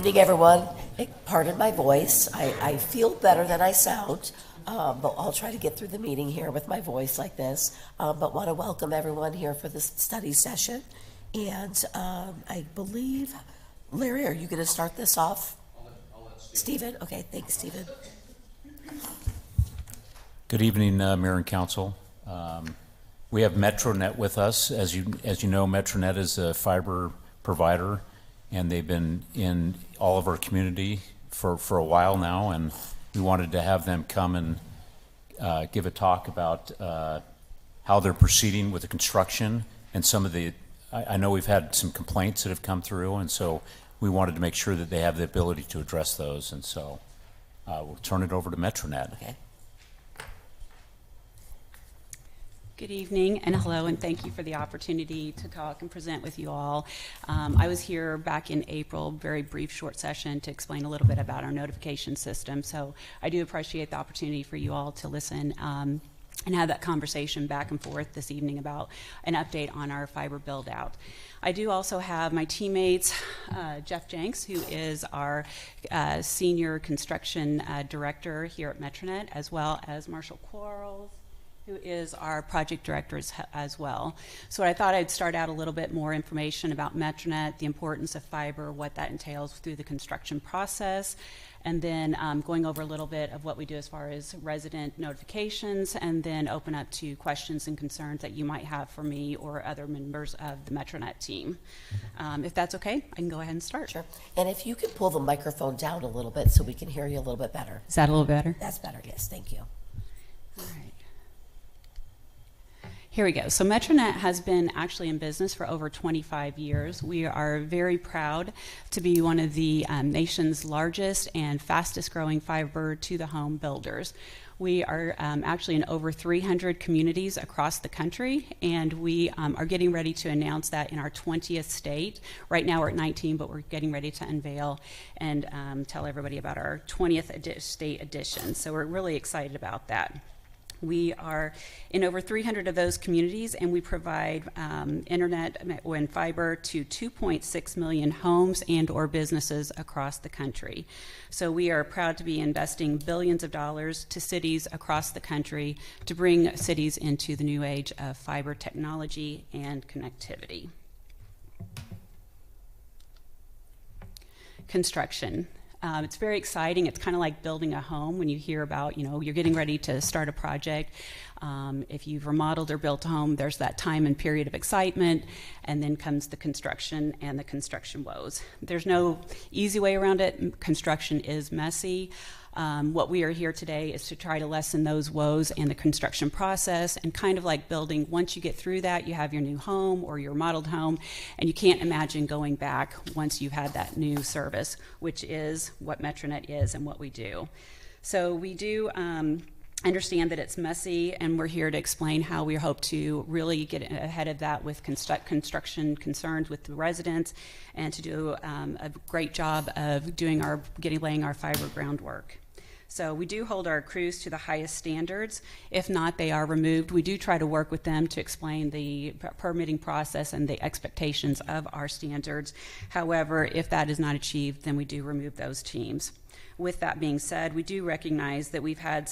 Evening, everyone. Pardon my voice. I feel better than I sound, but I'll try to get through the meeting here with my voice like this. But want to welcome everyone here for this study session. And I believe, Larry, are you going to start this off? I'll let Stephen. Okay, thanks, Stephen. Good evening, Mayor and Council. We have MetroNet with us. As you know, MetroNet is a fiber provider, and they've been in all of our community for a while now, and we wanted to have them come and give a talk about how they're proceeding with the construction and some of the, I know we've had some complaints that have come through, and so we wanted to make sure that they have the ability to address those, and so we'll turn it over to MetroNet. Okay. Good evening and hello, and thank you for the opportunity to talk and present with you all. I was here back in April, very brief short session to explain a little bit about our notification system. So I do appreciate the opportunity for you all to listen and have that conversation back and forth this evening about an update on our fiber build out. I do also have my teammates, Jeff Jenks, who is our senior construction director here at MetroNet, as well as Marshall Quarles, who is our project director as well. So I thought I'd start out a little bit more information about MetroNet, the importance of fiber, what that entails through the construction process, and then going over a little bit of what we do as far as resident notifications, and then open up to questions and concerns that you might have for me or other members of the MetroNet team. If that's okay, I can go ahead and start. Sure. And if you could pull the microphone down a little bit so we can hear you a little bit better. Is that a little better? That's better, yes, thank you. All right. Here we go. So MetroNet has been actually in business for over 25 years. We are very proud to be one of the nation's largest and fastest growing fiber to the home builders. We are actually in over 300 communities across the country, and we are getting ready to announce that in our 20th state. Right now we're at 19, but we're getting ready to unveil and tell everybody about our 20th state edition. So we're really excited about that. We are in over 300 of those communities, and we provide internet and fiber to 2.6 million homes and or businesses across the country. So we are proud to be investing billions of dollars to cities across the country to bring cities into the new age of fiber technology and connectivity. Construction. It's very exciting. It's kind of like building a home when you hear about, you're getting ready to start a project. If you've remodeled or built a home, there's that time and period of excitement, and then comes the construction and the construction woes. There's no easy way around it. Construction is messy. What we are here today is to try to lessen those woes in the construction process, and kind of like building, once you get through that, you have your new home or your modeled home, and you can't imagine going back once you've had that new service, which is what MetroNet is and what we do. So we do understand that it's messy, and we're here to explain how we hope to really get ahead of that with construction concerns with the residents, and to do a great job of laying our fiber groundwork. So we do hold our crews to the highest standards. If not, they are removed. We do try to work with them to explain the permitting process and the expectations of our standards. However, if that is not achieved, then we do remove those teams. With that being said, we do recognize that we've had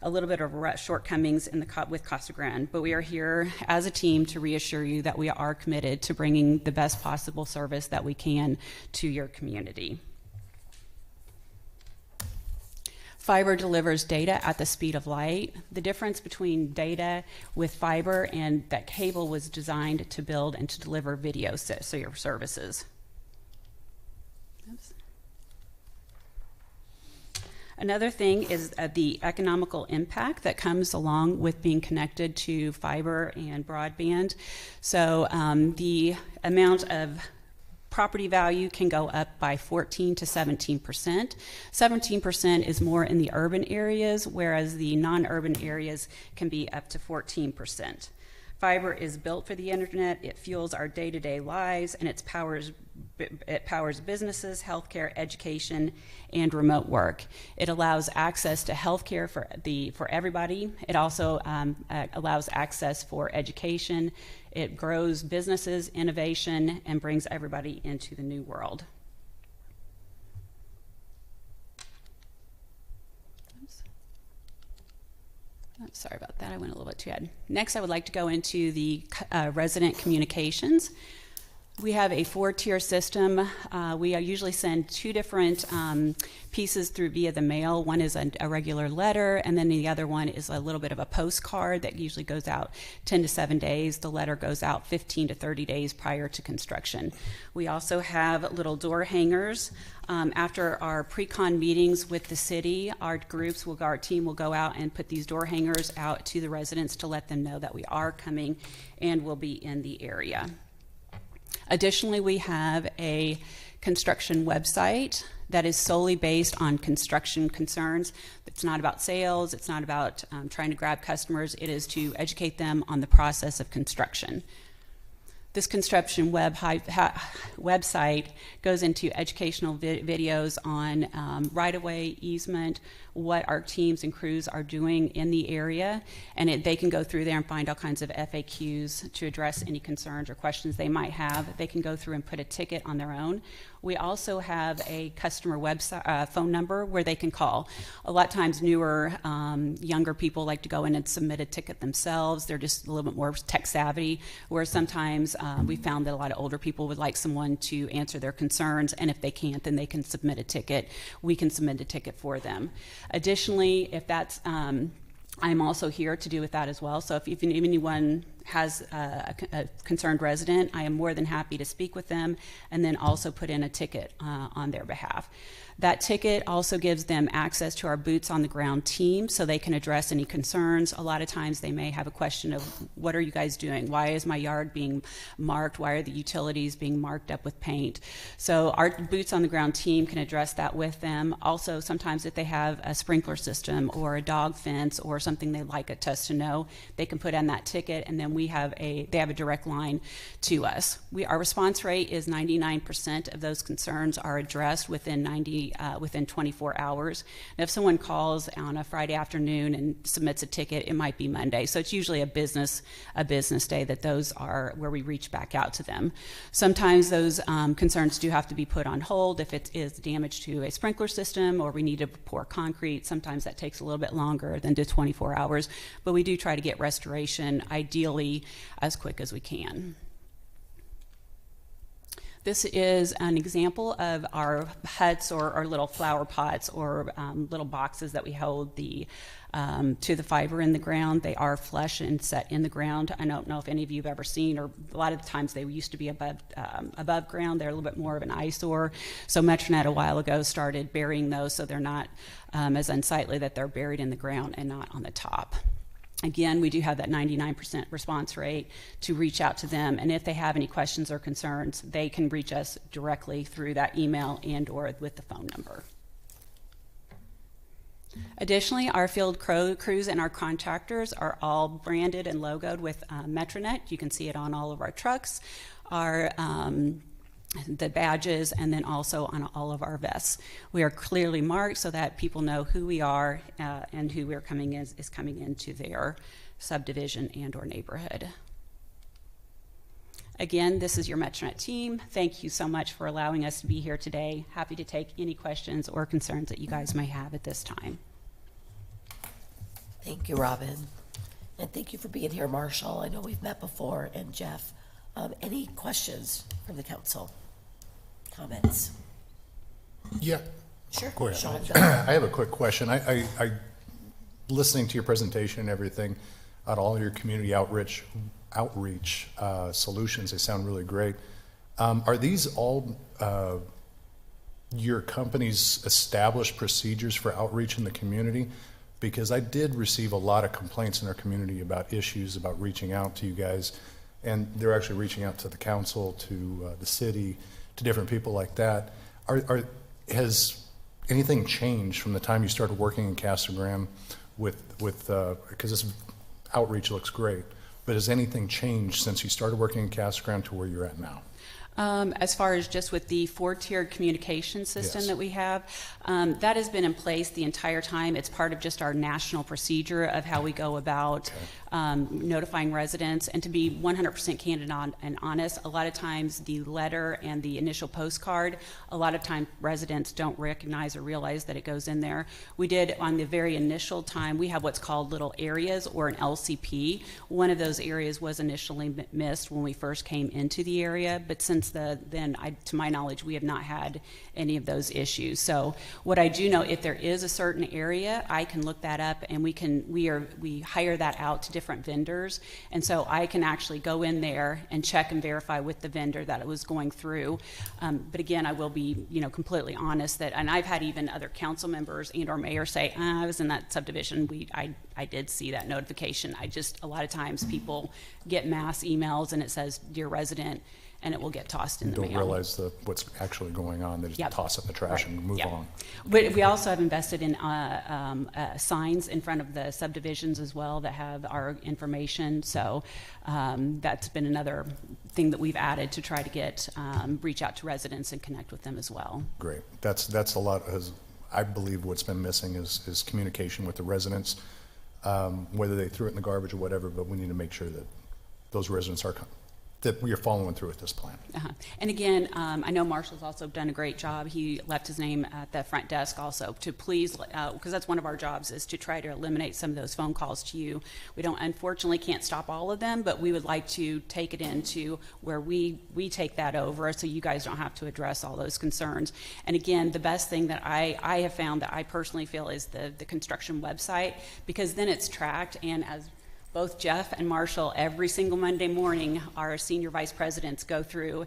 a little bit of shortcomings with Casa Grande, but we are here as a team to reassure you that we are committed to bringing the best possible service that we can to your community. Fiber delivers data at the speed of light. The difference between data with fiber and that cable was designed to build and to deliver video services. Oops. Another thing is the economical impact that comes along with being connected to fiber and broadband. So the amount of property value can go up by 14 to 17%. 17% is more in the urban areas, whereas the non-urban areas can be up to 14%. Fiber is built for the internet. It fuels our day-to-day lives, and it powers businesses, healthcare, education, and remote work. It allows access to healthcare for everybody. It also allows access for education. It grows businesses, innovation, and brings everybody into the new world. Sorry about that, I went a little bit too ahead. Next, I would like to go into the resident communications. We have a 4-tier system. We usually send 2 different pieces through via the mail. One is a regular letter, and then the other one is a little bit of a postcard that usually goes out 10 to 7 days. The letter goes out 15 to 30 days prior to construction. We also have little door hangers. After our pre-con meetings with the city, our team will go out and put these door hangers out to the residents to let them know that we are coming and will be in the area. Additionally, we have a construction website that is solely based on construction concerns. It's not about sales. It's not about trying to grab customers. It is to educate them on the process of construction. This construction website goes into educational videos on right-of-way, easement, what our teams and crews are doing in the area, and they can go through there and find all kinds of FAQs to address any concerns or questions they might have. They can go through and put a ticket on their own. We also have a customer website phone number where they can call. A lot of times newer, younger people like to go in and submit a ticket themselves. They're just a little bit more tech savvy, where sometimes we found that a lot of older people would like someone to answer their concerns, and if they can't, then they can submit a ticket. We can submit a ticket for them. Additionally, if that's, I'm also here to do with that as well. So if anyone has a concerned resident, I am more than happy to speak with them and then also put in a ticket on their behalf. That ticket also gives them access to our boots on the ground team so they can address any concerns. A lot of times they may have a question of, what are you guys doing? Why is my yard being marked? Why are the utilities being marked up with paint? So our boots on the ground team can address that with them. Also, sometimes if they have a sprinkler system or a dog fence or something they'd like us to know, they can put in that ticket, and then they have a direct line to us. Our response rate is 99% of those concerns are addressed within 24 hours. And if someone calls on a Friday afternoon and submits a ticket, it might be Monday. So it's usually a business day that those are where we reach back out to them. Sometimes those concerns do have to be put on hold if it is damage to a sprinkler system or we need to pour concrete. Sometimes that takes a little bit longer than 24 hours, but we do try to get restoration ideally as quick as we can. This is an example of our huts or our little flower pots or little boxes that we hold to the fiber in the ground. They are flush and set in the ground. I don't know if any of you have ever seen, or a lot of the times they used to be above ground. They're a little bit more of an eyesore. So Metronet a while ago started burying those so they're not as unsightly, that they're buried in the ground and not on the top. Again, we do have that 99% response rate to reach out to them, and if they have any questions or concerns, they can reach us directly through that email and or with the phone number. Additionally, our field crews and our contractors are all branded and logoed with Metronet. You can see it on all of our trucks, the badges, and then also on all of our vests. We are clearly marked so that people know who we are and who we're coming is coming into their subdivision and or neighborhood. Again, this is your Metronet team. Thank you so much for allowing us to be here today. Happy to take any questions or concerns that you guys may have at this time. Thank you, Robin. And thank you for being here, Marshall. I know we've met before, and Jeff. Any questions from the council? Comments? Yeah. Sure. Go ahead. Sean, go. I have a quick question. I listening to your presentation and everything, on all your community outreach solutions, they sound really great. Are these all your company's established procedures for outreach in the community? Because I did receive a lot of complaints in our community about issues about reaching out to you guys, and they're actually reaching out to the council, to the city, to different people like that. Has anything changed from the time you started working in Casagrande because this outreach looks great, but has anything changed since you started working in Casagrande to where you're at now? As far as just with the four-tiered communication system Yes. that we have, that has been in place the entire time. It's part of just our national procedure of how we go about notifying residents. And to be 100% candid and honest, a lot of times the letter and the initial postcard, a lot of times residents don't recognize or realize that it goes in there. We did on the very initial time, we have what's called little areas or an LCP. One of those areas was initially missed when we first came into the area, but since then, to my knowledge, we have not had any of those issues. So what I do know, if there is a certain area, I can look that up, and we hire that out to different vendors, and so I can actually go in there and check and verify with the vendor that it was going through. But again, I will be completely honest and I've had even other council members and/or mayor say, I was in that subdivision. I did see that notification. A lot of times people get mass emails and it says, "Dear resident," and it will get tossed in the mail. Don't realize what's actually going on. They just Yep. toss it in the trash and move Yep. on. But we also have invested in signs in front of the subdivisions as well that have our information. So that's been another thing that we've added to try to get reach out to residents and connect with them as well. Great. That's a lot. I believe what's been missing is communication with the residents, whether they threw it in the garbage or whatever, but we need to make sure that those residents that we are following through with this plan. And again, I know Marshall's also done a great job. He left his name at the front desk also to please, because that's one of our jobs, is to try to eliminate some of those phone calls to you. We unfortunately can't stop all of them, but we would like to take it into where we take that over so you guys don't have to address all those concerns. And again, the best thing that I have found that I personally feel is the construction website, because then it's tracked, and as both Jeff and Marshall, every single Monday morning, our senior vice presidents go through,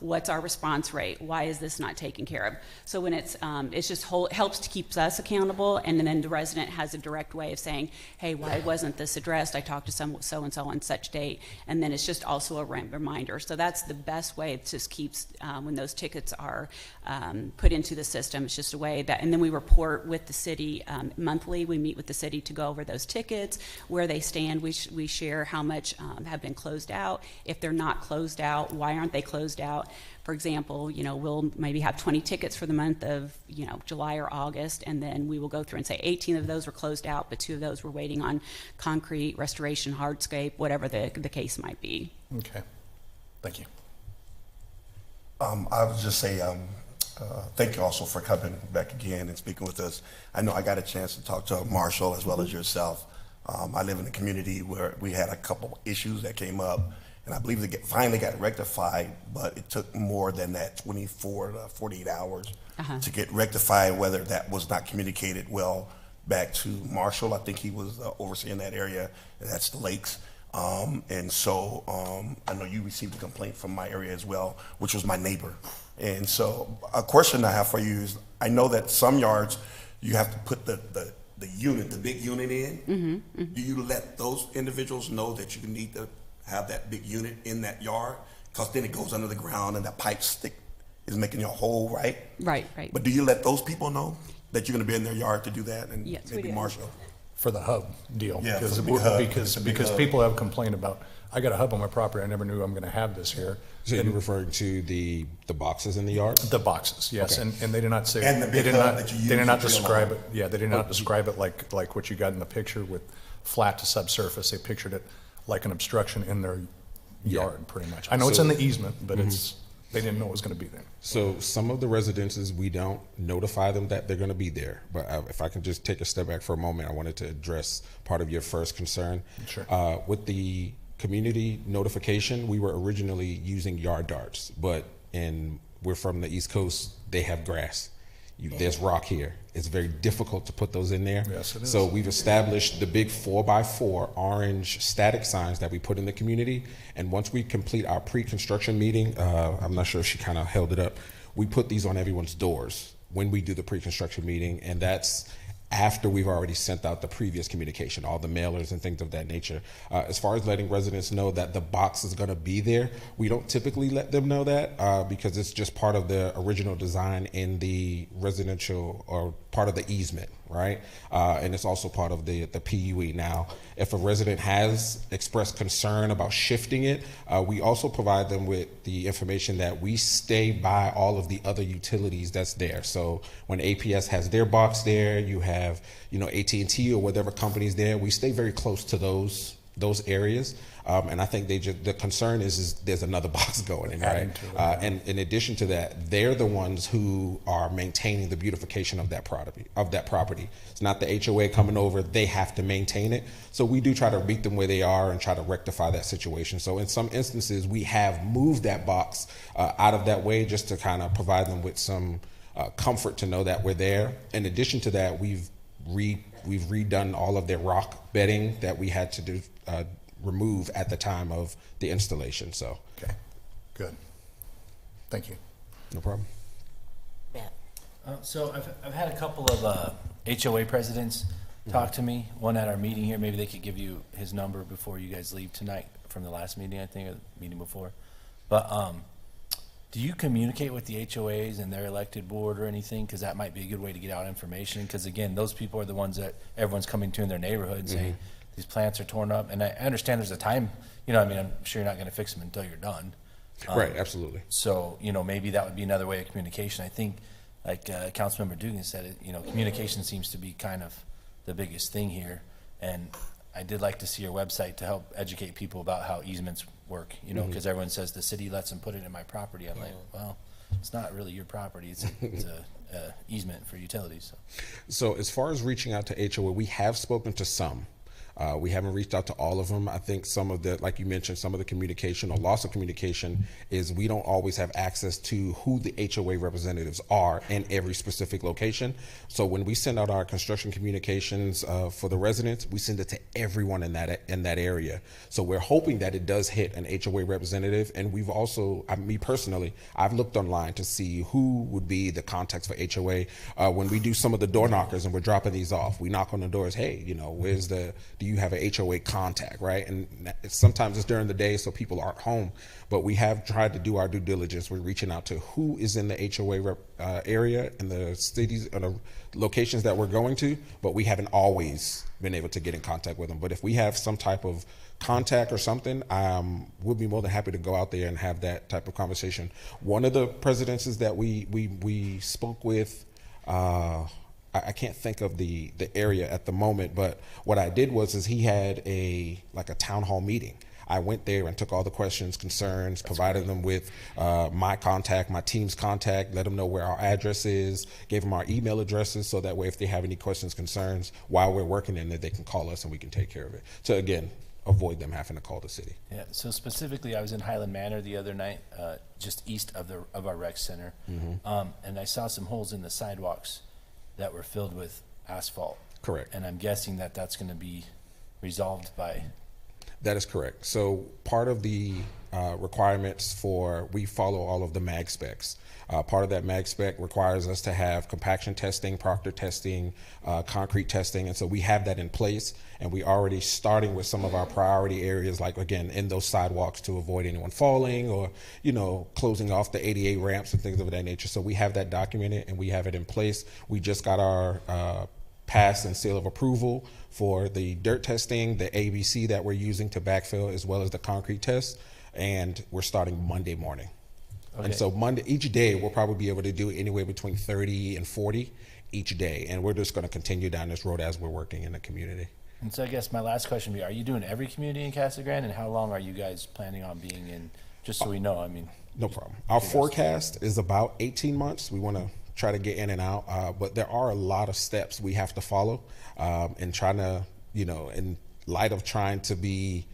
what's our response rate? Why is this not taken care of? So when it helps to keep us accountable, and then the resident has a direct way of saying, hey, why wasn't this addressed? I talked to so-and-so on such date, and then it's just also a reminder. So that's the best way. It just keeps, when those tickets are put into the system, it's just a way that, and then we report with the city monthly. We meet with the city to go over those tickets, where they stand. We share how much have been closed out. If they're not closed out, why aren't they closed out? For example, we'll maybe have 20 tickets for the month of, July or August, and then we will go through and say 18 of those were closed out, but 2 of those were waiting on concrete, restoration, hardscape, whatever the case might be. Okay. Thank you. I would just say thank you also for coming back again and speaking with us. I know I got a chance to talk to Marshall as well as yourself. I live in a community where we had a couple issues that came up, and I believe they finally got rectified, but it took more than that 24 to 48 hours to get rectified, whether that was not communicated well back to Marshall. I think he was overseeing that area, and that's the lakes. And so I know you received a complaint from my area as well, which was my neighbor. And so a question I have for you is, I know that some yards you have to put the unit, the big unit in. Do you let those individuals know that you need to have that big unit in that yard? Because then it goes under the ground and that pipe stick is making your hole, right? Right. But do you let those people know that you're going to be in their yard to do that? And Yes, we maybe do. Marshall. For the hub deal. Yeah, because for the big hub. because The big because hub. people have complained about, I got a hub on my property, I never knew I'm going to have this here. So you're referring to the boxes in the yard? The boxes, yes, Okay. and they did not say, And the they big did hub not, that you they use did not to drill describe on. it, yeah, they did not describe it like what you got in the picture with flat to subsurface. They pictured it like an obstruction in their yard, pretty much. I know it's So- in the easement, but they didn't know it was going to be there. So some of the residences, we don't notify them that they're going to be there. But if I can just take a step back for a moment, I wanted to address part of your first concern. Sure. With the community notification, we were originally using yard darts, but we're from the East Coast, they have grass. There's rock here. It's very difficult to put those in there. Yes, it is. So we've established the big 4x4 orange static signs that we put in the community. And once we complete our pre-construction meeting, I'm not sure if she kind of held it up, we put these on everyone's doors when we do the pre-construction meeting. And that's after we've already sent out the previous communication, all the mailers and things of that nature. As far as letting residents know that the box is going to be there, we don't typically let them know that because it's just part of the original design in the residential or part of the easement, right? And it's also part of the PUE. Now, if a resident has expressed concern about shifting it, we also provide them with the information that we stay by all of the other utilities that's there. So when APS has their box there, you have, you know, AT&T or whatever company's there, we stay very close to those areas. And I think the concern is there's another box going in, right? And in addition to that, they're the ones who are maintaining the beautification of that property. It's not the HOA coming over, they have to maintain it. So we do try to meet them where they are and try to rectify that situation. So in some instances, we have moved that box out of that way just to kind of provide them with some comfort to know that we're there. In addition to that, we've redone all of their rock bedding that we had to do remove at the time of the installation. So Okay, good. Thank you. no problem. Matt? So I've had a couple of HOA presidents talk to me, one at our meeting here. Maybe they could give you his number before you guys leave tonight from the last meeting, I think, or the meeting before. But do you communicate with the HOAs and their elected board or anything? Because that might be a good way to get out information. Because again, those people are the ones that everyone's coming to in their neighborhood and saying, these plants are torn up. And I understand there's a time, you know, I mean, I'm sure you're not going to fix them until you're done. Right, absolutely. So, you know, maybe that would be another way of communication. I think, like Councilmember Dugan said, you know, communication seems to be kind of the biggest thing here. And I did like to see your website to help educate people about how easements work, you know, because everyone says the city lets them put it in my property. I'm like, well, it's not really your property. It's a easement for utilities. So as far as reaching out to HOA, we have spoken to some. We haven't reached out to all of them. I think some of the, like you mentioned, some of the communication or loss of communication is we don't always have access to who the HOA representatives are in every specific location. So when we send out our construction communications for the residents, we send it to everyone in that area. So we're hoping that it does hit an HOA representative. And we've also, me personally, I've looked online to see who would be the contacts for HOA. When we do some of the door knockers and we're dropping these off, we knock on the doors, hey, you know, do you have a HOA contact, right? And sometimes it's during the day, so people aren't home, but we have tried to do our due diligence. We're reaching out to who is in the HOA area and the cities and the locations that we're going to, but we haven't always been able to get in contact with them. But if we have some type of contact or something, we'll be more than happy to go out there and have that type of conversation. One of the presidencies that we spoke with, I can't think of the area at the moment, but what I did was he had a town hall meeting. I went there and took all the questions, concerns, provided them with my contact, my team's contact, let them know where our address is, gave them our email addresses, so that way if they have any questions, concerns while we're working in it, they can call us and we can take care of it. So again, avoid them having to call the city. Yeah, so specifically, I was in Highland Manor the other night, just east of our rec center, and I saw some holes in the sidewalks that were filled with asphalt. Correct. And I'm guessing that that's going to be resolved by. That is correct. So part of the requirements we follow all of the MAG specs. Part of that MAG spec requires us to have compaction testing, proctor testing, concrete testing, and so we have that in place, and we already starting with some of our priority areas, like again in those sidewalks to avoid anyone falling, or closing off the ADA ramps and things of that nature. So we have that documented and we have it in place. We just got our pass and seal of approval for the dirt testing, the ABC that we're using to backfill, as well as the concrete test, and we're starting Monday morning. Okay. And so each day we'll probably be able to do anywhere between 30 and 40 each day, and we're just going to continue down this road as we're working in the community. And so I guess my last question would be, are you doing every community in Casa Grande, and how long are you guys planning on being in, just so we know? I mean, no problem. Our forecast is about 18 months. We want to try to get in and out, but there are a lot of steps we have to follow, and trying to, in light of trying to be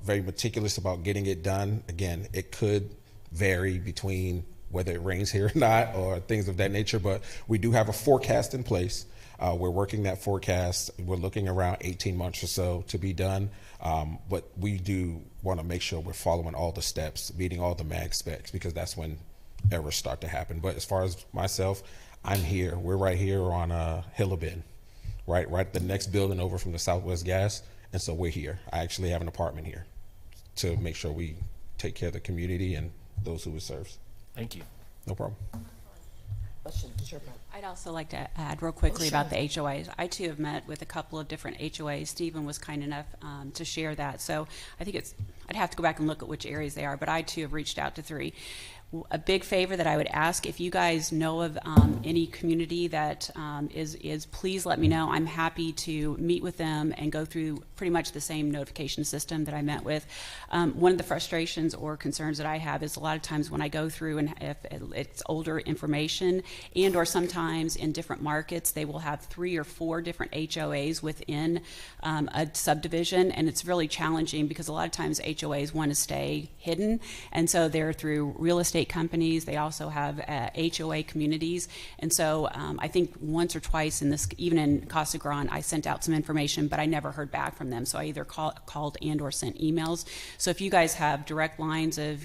very meticulous about getting it done. Again, it could vary between whether it rains here or not, or things of that nature, but we do have a forecast in place. We're working that forecast. We're looking around 18 months or so to be done, but we do want to make sure we're following all the steps, meeting all the MAG specs, because that's when errors start to happen. But as far as myself, I'm here. We're right here on Hillabin, right the next building over from the Southwest Gas, and so we're here. I actually have an apartment here to make sure we take care of the community and those who it serves. thank you. No problem. Question, sure, Brett. I'd also like to add real quickly about the HOAs. I too have met with a couple of different HOAs. Stephen was kind enough to share that. So I think I'd have to go back and look at which areas they are, but I too have reached out to 3. A big favor that I would ask, if you guys know of any community that is, please let me know. I'm happy to meet with them and go through pretty much the same notification system that I met with. One of the frustrations or concerns that I have is a lot of times when I go through, and if it's older information, and or sometimes in different markets, they will have 3 or 4 different HOAs within a subdivision, and it's really challenging because a lot of times HOAs want to stay hidden, and so they're through real estate companies. They also have HOA communities, and so I think once or twice in this, even in Casa Grande, I sent out some information, but I never heard back from them. So I either called and or sent emails. So if you guys have direct lines of,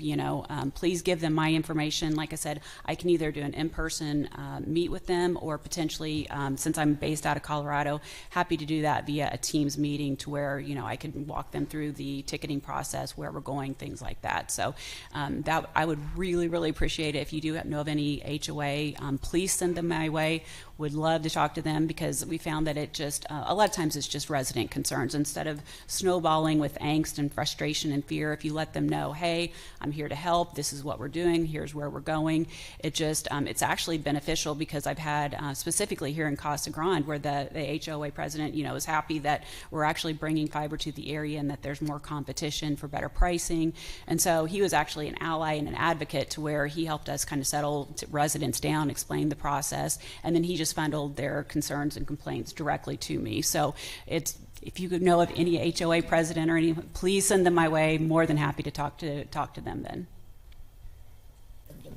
please give them my information. Like I said, I can either do an in-person meet with them, or potentially, since I'm based out of Colorado, happy to do that via a Teams meeting to where I can walk them through the ticketing process, where we're going, things like that. So that I would really appreciate it. If you do know of any HOA, please send them my way. Would love to talk to them, because we found that it just a lot of times it's just resident concerns. Instead of snowballing with angst and frustration and fear, if you let them know, hey, I'm here to help, this is what we're doing, here's where we're going, it just it's actually beneficial, because I've had specifically here in Casa Grande, where the HOA president is happy that we're actually bringing fiber to the area and that there's more competition for better pricing. And so he was actually an ally and an advocate, to where he helped us kind of settle residents down, explain the process, and then he just funneled their concerns and complaints directly to me. So if you could know of any HOA president or any, please send them my way. More than happy to talk to them then.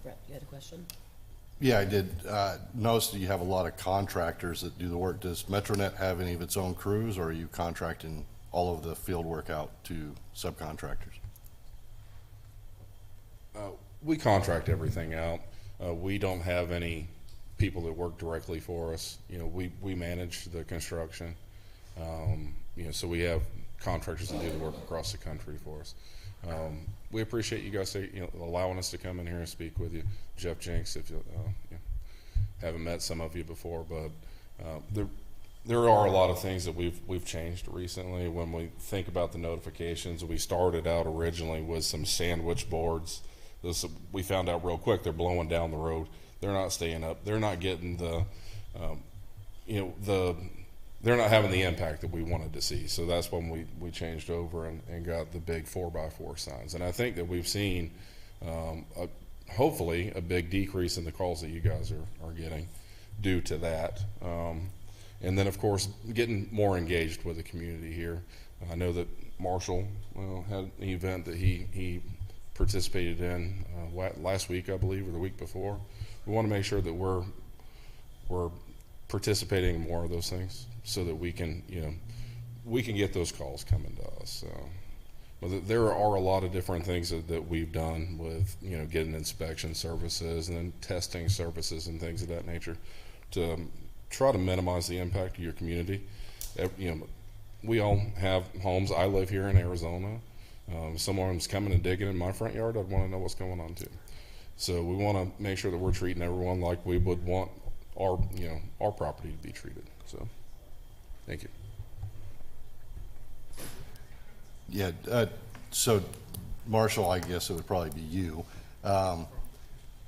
Brett, you had a question? Yeah, I did. Notice that you have a lot of contractors that do the work. Does Metronet have any of its own crews, or are you contracting all of the field work out to subcontractors? We contract everything out. We don't have any people that work directly for us. We manage the construction. So we have contractors that do the work across the country for us. We appreciate you guys allowing us to come in here and speak with you. Jeff Jenks, if you haven't met some of you before, but there are a lot of things that we've changed recently. When we think about the notifications, we started out originally with some sandwich boards. We found out real quick they're blowing down the road. They're not staying up. They're not getting they're not having the impact that we wanted to see. So that's when we changed over and got the big 4x4 signs. And I think that we've seen, hopefully, a big decrease in the calls that you guys are getting due to that. And then, of course, getting more engaged with the community here. I know that Marshall had an event that he participated in last week, I believe, or the week before. We want to make sure that we're participating in more of those things, so that we can get those calls coming to us. But there are a lot of different things that we've done with getting inspection services and then testing services and things of that nature to try to minimize the impact of your community. We all have homes. I live here in Arizona. If someone's coming and digging in my front yard, I'd want to know what's going on too. So we want to make sure that we're treating everyone like we would want our property to be treated. So, thank you. Yeah, so Marshall, I guess it would probably be you.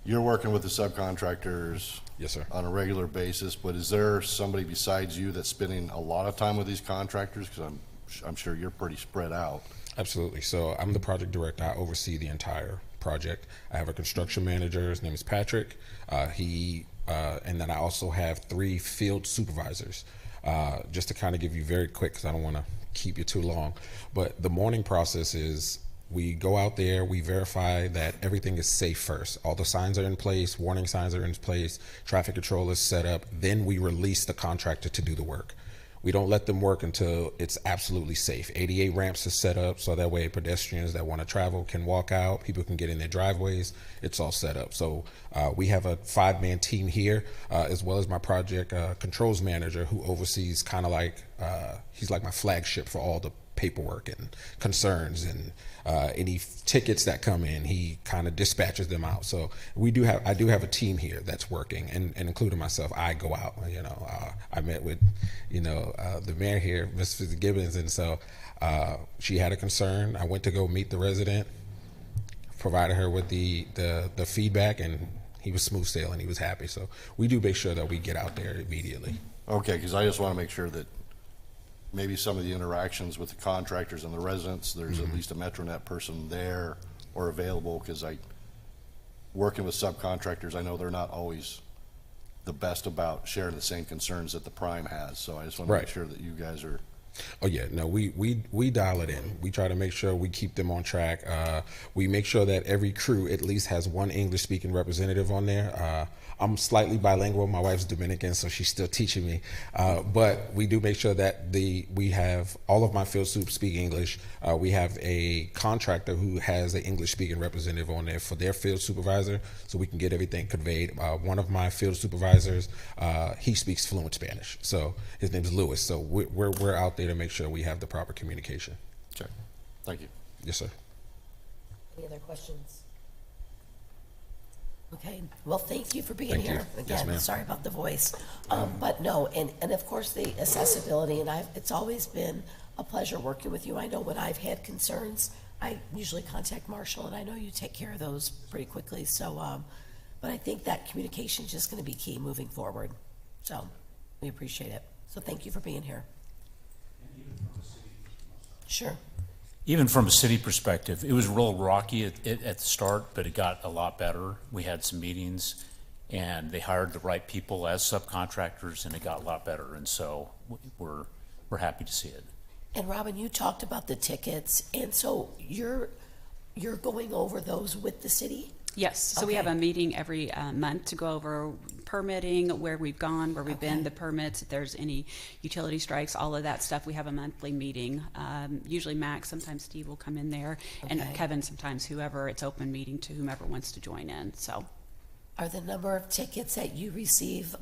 You're working with the subcontractors. Yes, sir. On a regular basis, but is there somebody besides you that's spending a lot of time with these contractors? Because I'm sure you're pretty spread out. Absolutely. So I'm the project director. I oversee the entire project. I have a construction manager. His name is Patrick. And then I also have 3 field supervisors. Just to kind of give you very quick, because I don't want to keep you too long. But the morning process is we go out there, we verify that everything is safe first. All the signs are in place, warning signs are in place, traffic control is set up. Then we release the contractor to do the work. We don't let them work until it's absolutely safe. 88 ramps are set up, so that way pedestrians that want to travel can walk out, people can get in their driveways. It's all set up. So we have a 5-man team here, as well as my project controls manager, who oversees kind of like, he's like my flagship for all the paperwork and concerns and any tickets that come in, he kind of dispatches them out. So I do have a team here that's working, and including myself. I go out. I met with the mayor here, Ms. Gibbons, and so she had a concern. I went to go meet the resident, provided her with the feedback, and he was smooth sailing. He was happy. So we do make sure that we get out there immediately. Okay, because I just want to make sure that maybe some of the interactions with the contractors and the residents, there's at least a MetroNet person there or available, because working with subcontractors, I know they're not always the best about sharing the same concerns that the prime has. So I just want to make sure that you guys are. Oh yeah, no, we dial it in. We try to make sure we keep them on track. We make sure that every crew at least has one English speaking representative on there. I'm slightly bilingual. My wife's Dominican, so she's still teaching me. But we do make sure that we have all of my field soups speak English. We have a contractor who has an English speaking representative on there for their field supervisor, so we can get everything conveyed. One of my field supervisors, he speaks fluent Spanish, so his name is Lewis. So we're out there to make sure we have the proper communication. Okay, thank you. Yes, sir. Any other questions? Okay, well, thank you for being Thank you. here. Yes, Again, ma'am. sorry about the voice. But no, and of course, the accessibility, and it's always been a pleasure working with you. I know when I've had concerns, I usually contact Marshall, and I know you take care of those pretty quickly. So, but I think that communication is just going to be key moving forward. So we appreciate it. So thank you for being here. Sure. Even from a city perspective, it was real rocky at the start, but it got a lot better. We had some meetings, and they hired the right people as subcontractors, and it got a lot better. And so we're happy to see it. And Robin, you talked about the tickets, and so you're going over those with the city? Yes, so we have Okay. a meeting every month to go over permitting, where we've gone, where we've been, Okay. the permits, if there's any utility strikes, all of that stuff. We have a monthly meeting. Usually Max, sometimes Steve will come in there, and Okay. Kevin sometimes, whoever. It's open meeting to whomever wants to join in, so. Are the number of tickets that you receive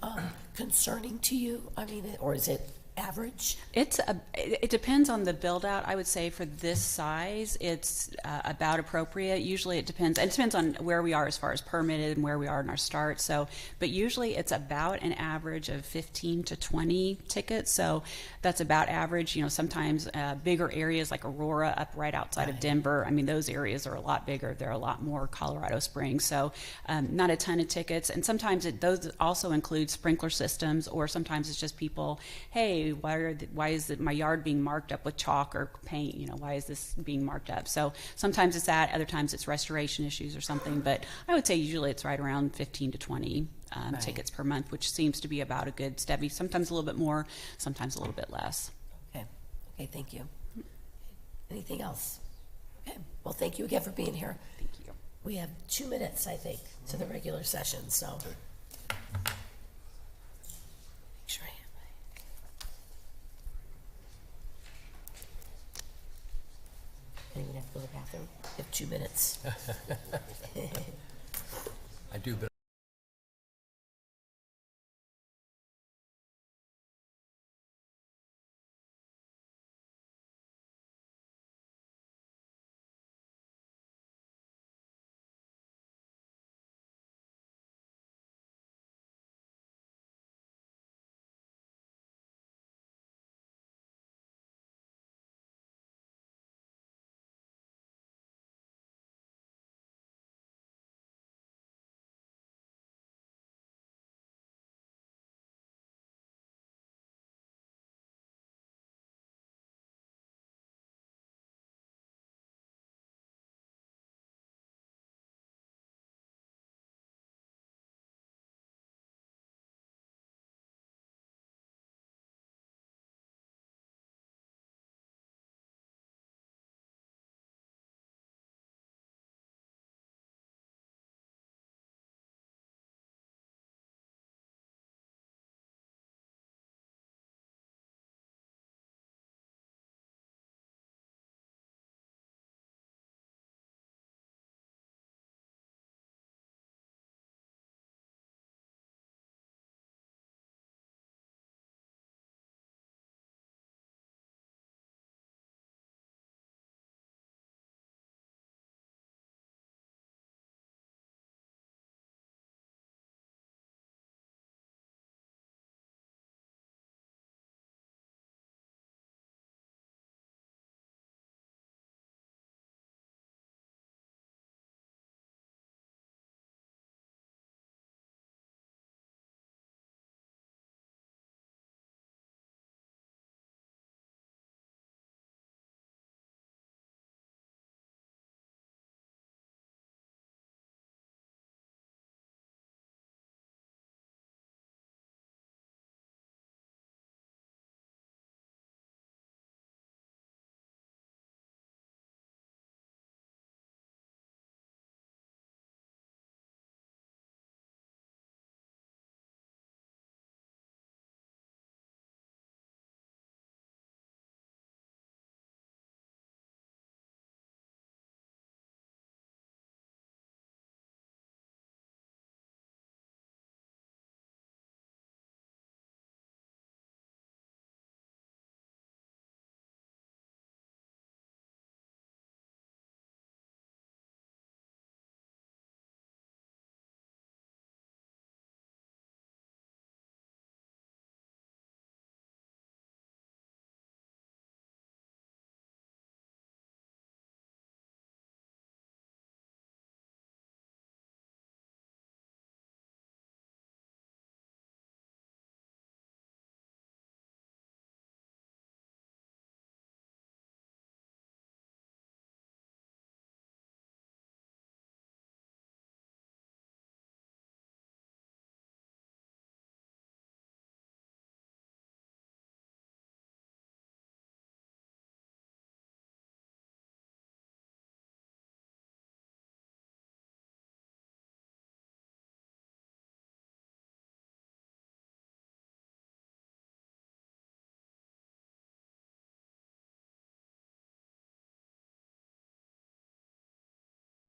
concerning to you? I mean, or is it average? It depends on the build out. I would say for this size, it's about appropriate. Usually it depends on where we are as far as permitted and where we are in our start. So, but usually it's about an average of 15 to 20 tickets. So that's about average. Sometimes bigger areas like Aurora up right outside of Denver. I mean, those areas are a lot bigger. They're a lot more Colorado Springs. So not a ton of tickets. And sometimes those also include sprinkler systems, or sometimes it's just people, hey, why is my yard being marked up with chalk or paint? Why is this being marked up? So sometimes it's that, other times it's restoration issues or something. But I would say usually it's right around 15 to 20 tickets per month, which seems to be about a good steady. Sometimes a little bit more, sometimes a little bit less. Okay, thank you. Anything else? Okay, well, thank you again for being here. Thank you. We have 2 minutes, I think, to the regular session, so. Make sure I have anyone have to go to the bathroom? You have 2 minutes. I do, but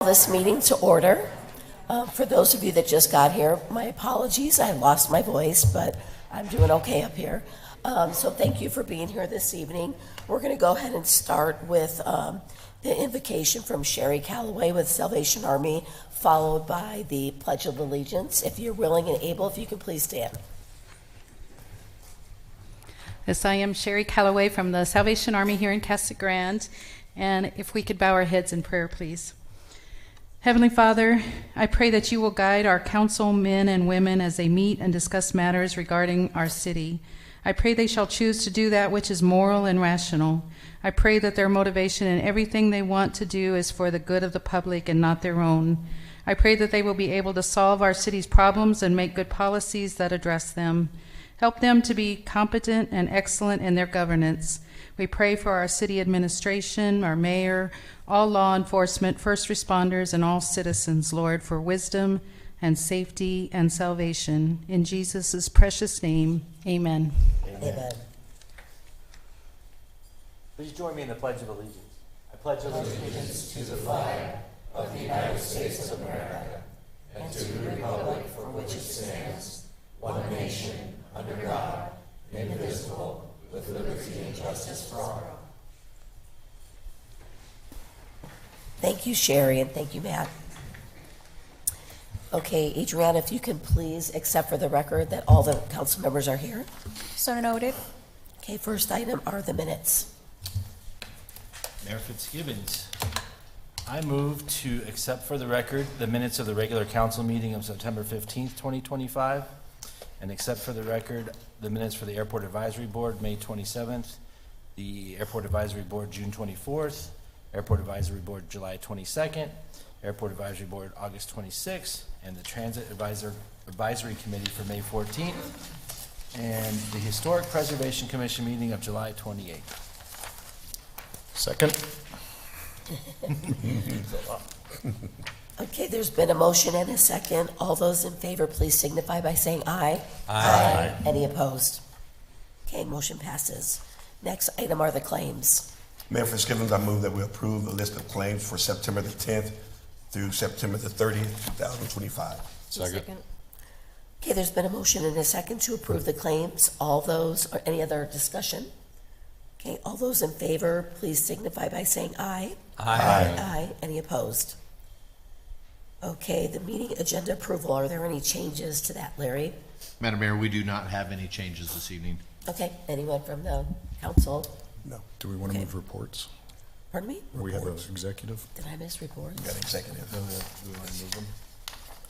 This meeting to order. For those of you that just got here, my apologies. I lost my voice, but I'm doing okay up here. So thank you for being here this evening. We're going to go ahead and start with the invocation from Sherry Calloway with Salvation Army, followed by the Pledge of Allegiance. If you're willing and able, if you could please stand. Yes, I am Sherry Calloway from the Salvation Army here in Casa Grande. And if we could bow our heads in prayer, please. Heavenly Father, I pray that you will guide our council men and women as they meet and discuss matters regarding our city. I pray they shall choose to do that which is moral and rational. I pray that their motivation in everything they want to do is for the good of the public and not their own. I pray that they will be able to solve our city's problems and make good policies that address them. Help them to be competent and excellent in their governance. We pray for our city administration, our mayor, all law enforcement, first responders, and all citizens, Lord, for wisdom and safety and salvation. In Jesus' precious name, amen. Amen. Please join me in the Pledge of Allegiance. I pledge allegiance to the Thank you, Sherry, and thank you, Matt. Okay, Adriana, if you can please accept for the record that all the council members are here. So noted. Okay, first item are the minutes. Mayor Fitzgibbons. I move to accept for the record the minutes of the regular council meeting of September 15th, 2025, and accept for the record the minutes for the Airport Advisory Board, May 27th, the Airport Advisory Board, June 24th, Airport Advisory Board, July 22nd, Airport Advisory Board, August 26th, and the Transit Advisory Committee for May 14th, and the Historic Preservation Commission meeting of July 28th. Second? Okay, there's been a motion and a second. All those in favor, please signify by saying aye. Aye. Any opposed? Okay, motion passes. Next item are the claims. Mayor Fitzgibbons, I move that we approve the list of claims for September the 10th through September the 30th, 2025. Second. Okay, there's been a motion and a second to approve the claims. All those, or any other discussion? Okay, all those in favor, please signify by saying aye. Aye. Aye. Any opposed? Okay, the meeting agenda approval. Are there any changes to that, Larry? Madam Mayor, we do not have any changes this evening. Okay, anyone from the council? No, Do we want to Okay. move reports? Pardon me? We have an executive? Did I miss reports? got executive.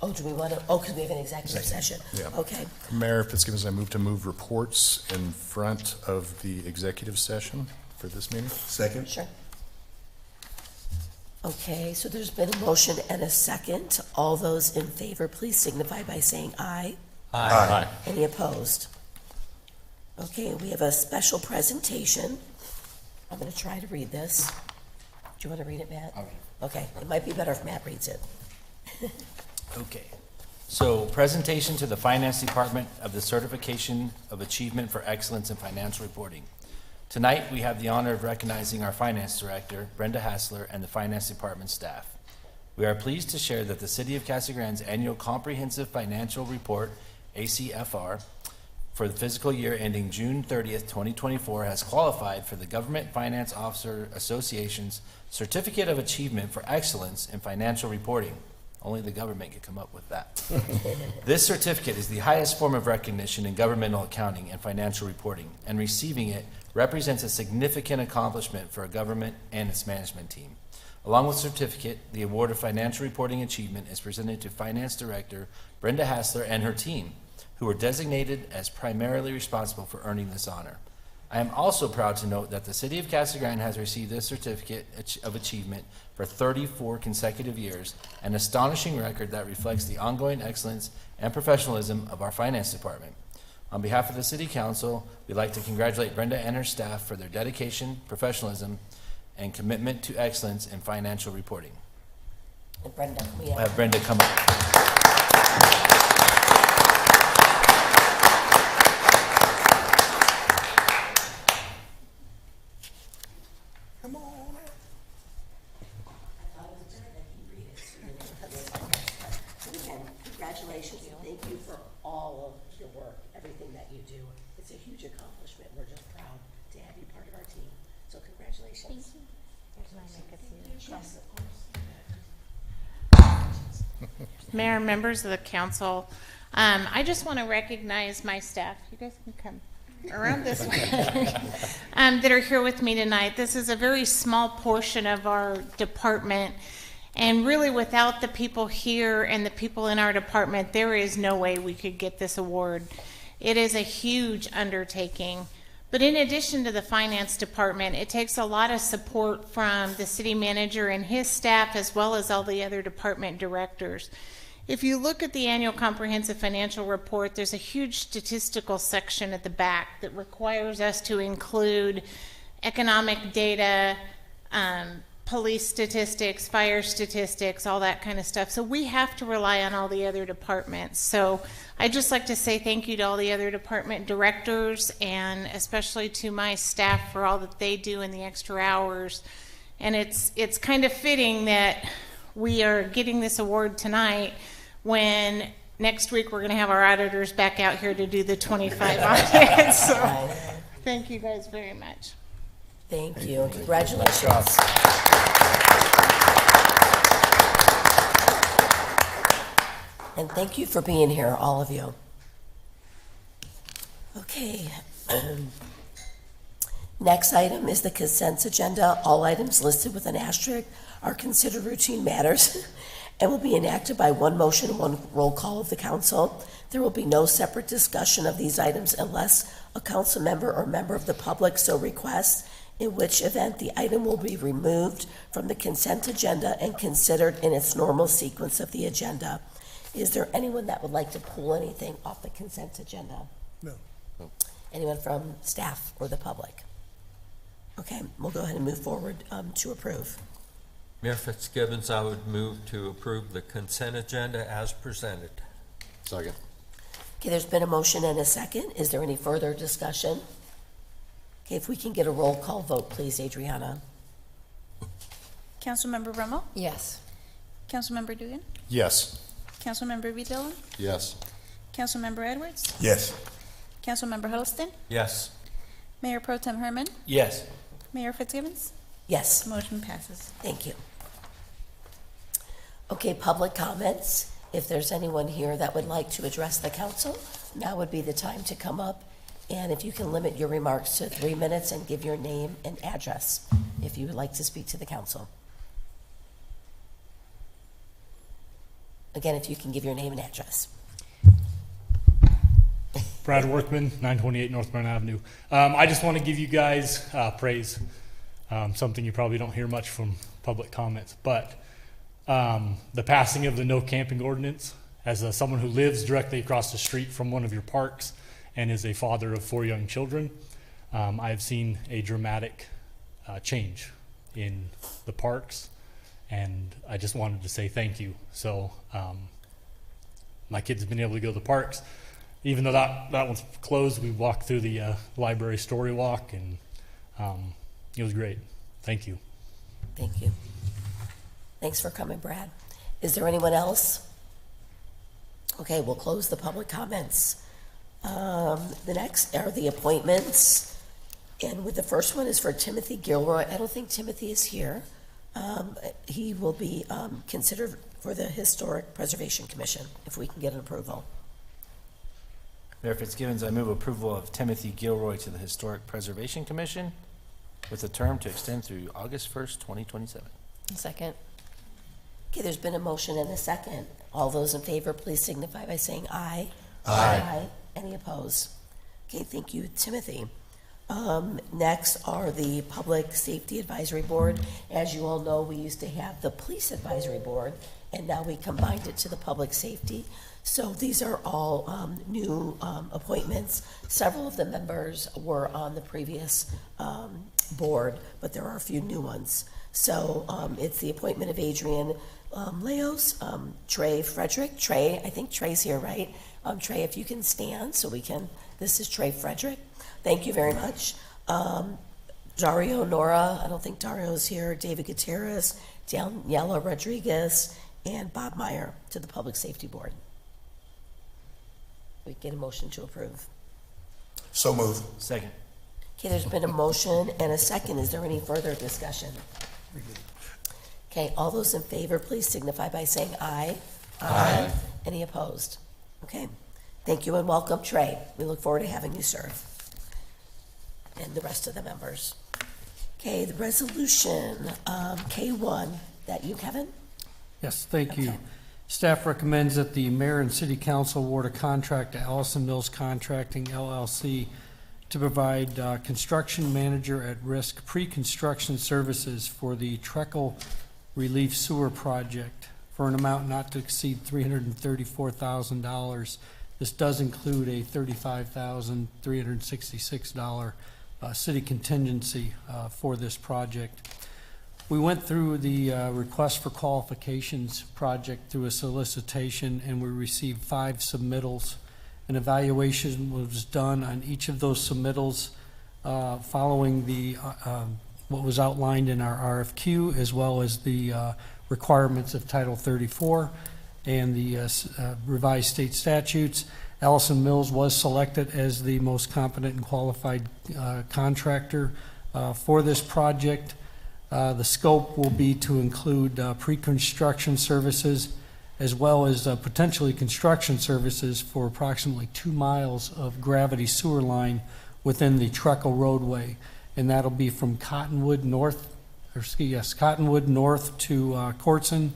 Oh, do we want to, oh, because we have an executive session? Yeah. Okay, Mayor Fitzgibbons, I move to move reports in front of the executive session for this meeting. Second? sure. Okay, so there's been a motion and a second. All those in favor, please signify by saying aye. Aye. Any opposed? Okay, we have a special presentation. I'm going to try to read this. Do you want to read it, Matt? Okay, it might be better if Matt reads it. Okay. So, presentation to the Finance Department of the Certification of Achievement for Excellence in Financial Reporting. Tonight, we have the honor of recognizing our Finance Director, Brenda Hassler, and the Finance Department staff. We are pleased to share that the City of Casa Grande's annual Comprehensive Financial Report, ACFR, for the fiscal year ending June 30th, 2024, has qualified for the Government Finance Officer Association's Certificate of Achievement for Excellence in Financial Reporting. Only the government could come up with that. This certificate is the highest form of recognition in governmental accounting and financial reporting, and receiving it represents a significant accomplishment for a government and its management team. Along with the certificate, the Award of Financial Reporting Achievement is presented to Finance Director Brenda Hassler and her team, who were designated as primarily responsible for earning this honor. I am also proud to note that the City of Casa Grande has received this certificate of achievement for 34 consecutive years, an astonishing record that reflects the ongoing excellence and professionalism of our Finance Department. On behalf of the City Council, we'd like to congratulate Brenda and her staff for their dedication, professionalism, and commitment to excellence in financial reporting. And Brenda, we We'll have have Brenda come up. Come on. Congratulations, and thank you for all of your work, everything that you do. It's a huge accomplishment. We're just proud to have you part of our team. So congratulations. Yes, of course. Mayor, members of the council, I just want to recognize my staff. You guys can come around this way. That are here with me tonight. This is a very small portion of our department, and really without the people here and the people in our department, there is no way we could get this award. It is a huge undertaking. But in addition to the finance department, it takes a lot of support from the city manager and his staff, as well as all the other department directors. If you look at the annual comprehensive financial report, there's a huge statistical section at the back that requires us to include economic data, police statistics, fire statistics, all that kind of stuff. So we have to rely on all the other departments. So I'd just like to say thank you to all the other department directors, and especially to my staff for all that they do in the extra hours. And it's kind of fitting that we are getting this award tonight when next week we're going to have our auditors back out here to do the 25 audits. So thank you guys very much. Thank you. Congratulations. And thank you for being here, all of you. Okay. Next item is the consent agenda. All items listed with an asterisk are considered routine matters and will be enacted by one motion and one roll call of the council. There will be no separate discussion of these items unless a council member or member of the public so requests, in which event the item will be removed from the consent agenda and considered in its normal sequence of the agenda. Is there anyone that would like to pull anything off the consent agenda? No. Anyone from staff or the public? Okay, we'll go ahead and move forward to approve. Mayor Fitzgibbons, I would move to approve the consent agenda as presented. Second. Okay, there's been a motion and a second. Is there any further discussion? Okay, if we can get a roll call vote, please, Adriana. Councilmember Rommel? Yes. Councilmember Dugan? Yes. Councilmember Dillon? Yes. Councilmember Edwards? Yes. Councilmember Huddleston? Yes. Mayor Pro Tem Herman? Yes. Mayor Fitzgibbons? Yes. Motion passes. Thank you. Okay, public comments. If there's anyone here that would like to address the council, now would be the time to come up. And if you can limit your remarks to 3 minutes and give your name and address, if you would like to speak to the council. Again, if you can give your name and address. Brad Workman, 928 North Brown Avenue. I just want to give you guys praise, something you probably don't hear much from public comments, but the passing of the no camping ordinance, as someone who lives directly across the street from one of your parks and is a father of 4 young children, I have seen a dramatic change in the parks, and I just wanted to say thank you. So my kids have been able to go to the parks. Even though that one's closed, we walked through the library story walk, and it was great. Thank you. Thank you. Thanks for coming, Brad. Is there anyone else? Okay, we'll close the public comments. The next are the appointments. And with the first one is for Timothy Gilroy. I don't think Timothy is here. He will be considered for the Historic Preservation Commission, if we can get an approval. Mayor Fitzgibbons, I move approval of Timothy Gilroy to the Historic Preservation Commission with a term to extend through August 1st, 2027. Second. Okay, there's been a motion and a second. All those in favor, please signify by saying aye. Aye. Any opposed? Okay, thank you, Timothy. Next are the Public Safety Advisory Board. As you all know, we used to have the Police Advisory Board, and now we combined it to the Public Safety. So these are all new appointments. Several of the members were on the previous board, but there are a few new ones. So it's the appointment of Adrian Leos, Trey Frederick. Trey, I think Trey's here, right? Trey, if you can stand so we can, this is Trey Frederick. Thank you very much. Dario Nora, I don't think Dario's here. David Gutierrez, Daniela Rodriguez, and Bob Meyer to the Public Safety Board. We get a motion to approve. So move. Second. Okay, there's been a motion and a second. Is there any further discussion? Okay, all those in favor, please signify by saying aye. Aye. Any opposed? Okay. Thank you and welcome, Trey. We look forward to having you serve. And the rest of the members. Okay, the resolution, K1, that you, Kevin? Yes, thank you. Okay. Staff recommends that the mayor and city council award a contract to Allison Mills Contracting LLC to provide construction manager at risk pre-construction services for the Treckle Relief Sewer Project for an amount not to exceed $334,000. This does include a $35,366 city contingency for this project. We went through the request for qualifications project through a solicitation, and we received 5 submittals. An evaluation was done on each of those submittals following the what was outlined in our RFQ, as well as the requirements of Title 34 and the revised state statutes. Allison Mills was selected as the most competent and qualified contractor for this project. The scope will be to include pre-construction services as well as potentially construction services for approximately 2 miles of gravity sewer line within the Treckle roadway. And that'll be from Cottonwood North to Courtson,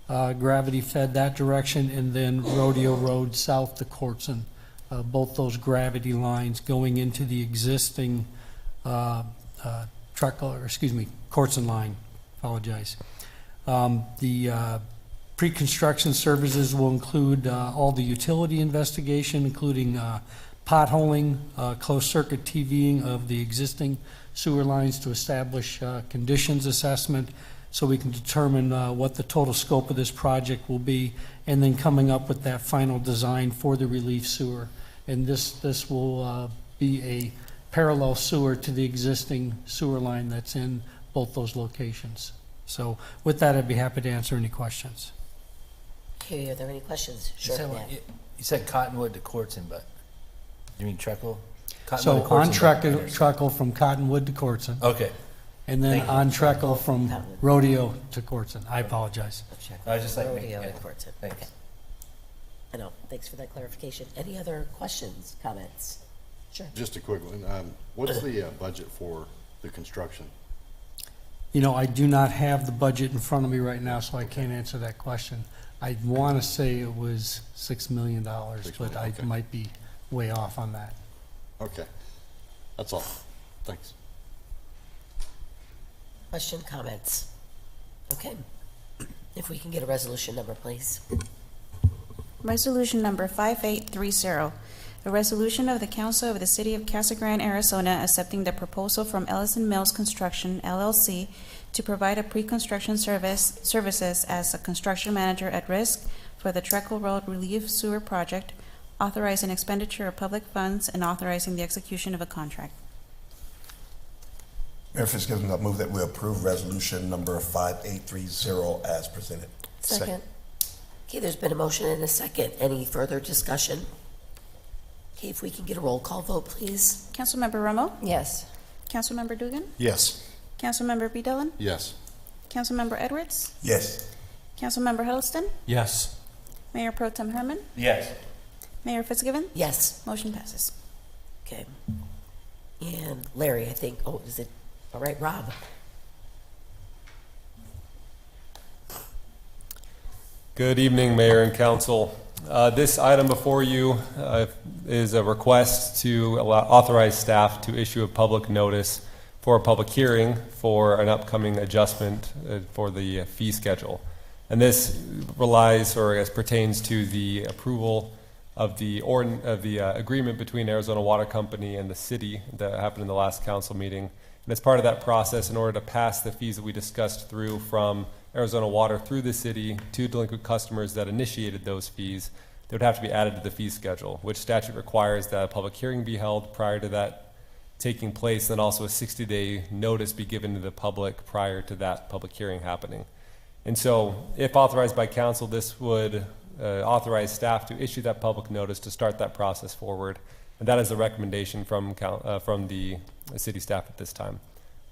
gravity fed that direction, and then Rodeo Road south to Courtson. Both those gravity lines going into the existing Courtson line. Apologize. The pre-construction services will include all the utility investigation, including potholing, closed circuit TVing of the existing sewer lines to establish conditions assessment so we can determine what the total scope of this project will be, and then coming up with that final design for the relief sewer. And this will be a parallel sewer to the existing sewer line that's in both those locations. So with that, I'd be happy to answer any questions. Okay, are there any questions? Sure. You said Cottonwood to Courtson, but you mean Treckle? So Cottonwood to on Courtson, Treckle from Cottonwood to Courtson. Okay. And then Thank you. on Treckle from Cottonwood. Rodeo to Courtson. I apologize. I was just like, Rodeo yeah. and Courtson. Thanks. Okay. I know, thanks for that clarification. Any other questions, comments? Sure. Just a quick one. What's the budget for the construction? You know, I do not have the budget in front of me right now, so I can't answer that question. I want to say it was $6 million, but I okay. might be way off on that. Okay. That's all. Thanks. Question, comments? Okay. If we can get a resolution number, please. Resolution number 5830, a resolution of the Council of the City of Casa Grande, Arizona, accepting the proposal from Ellison Mills Construction, LLC, to provide a pre-construction services as a construction manager at risk for the Treckle Road Relief Sewer Project, authorizing expenditure of public funds and authorizing the execution of a contract. Mayor Fitzgibbons, I move that we approve resolution number 5830 as presented. Second. Okay, there's been a motion and a second. Any further discussion? Okay, if we can get a roll call vote, please. Councilmember Romo? Yes. Councilmember Dugan? Yes. Councilmember B. Dillon? Yes. Councilmember Edwards? Yes. Councilmember Huddleston? Yes. Mayor Pro Tem Herman? Yes. Mayor Fitzgibbons? Yes. Motion passes. Okay. And Larry, I think, oh, is it, all right, Rob? Good evening, Mayor and Council. This item before you is a request to authorize staff to issue a public notice for a public hearing for an upcoming adjustment for the fee schedule. And this relies, or I guess pertains to the approval of the agreement between Arizona Water Company and the city that happened in the last council meeting. And as part of that process, in order to pass the fees that we discussed through from Arizona Water through the city to delinquent customers that initiated those fees, they would have to be added to the fee schedule, which statute requires that a public hearing be held prior to that taking place, and also a 60-day notice be given to the public prior to that public hearing happening. And so, if authorized by council, this would authorize staff to issue that public notice to start that process forward. And that is the recommendation from the city staff at this time.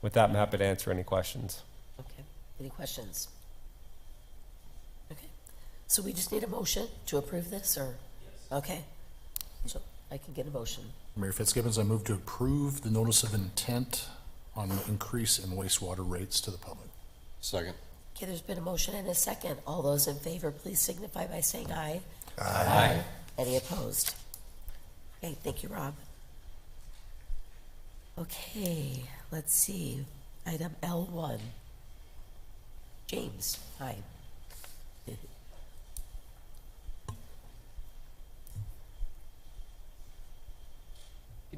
With that, I'm happy to answer any questions. Okay, any questions? Okay, so we just need a motion to approve this, or? Yes. Okay, so I can get a motion. Mayor Fitzgibbons, I move to approve the notice of intent on the increase in wastewater rates to the public. Second. Okay, there's been a motion and a second. All those in favor, please signify by saying aye. Aye. Any opposed? Okay, thank you, Rob. Okay, let's see. Item L1. James, hi. Good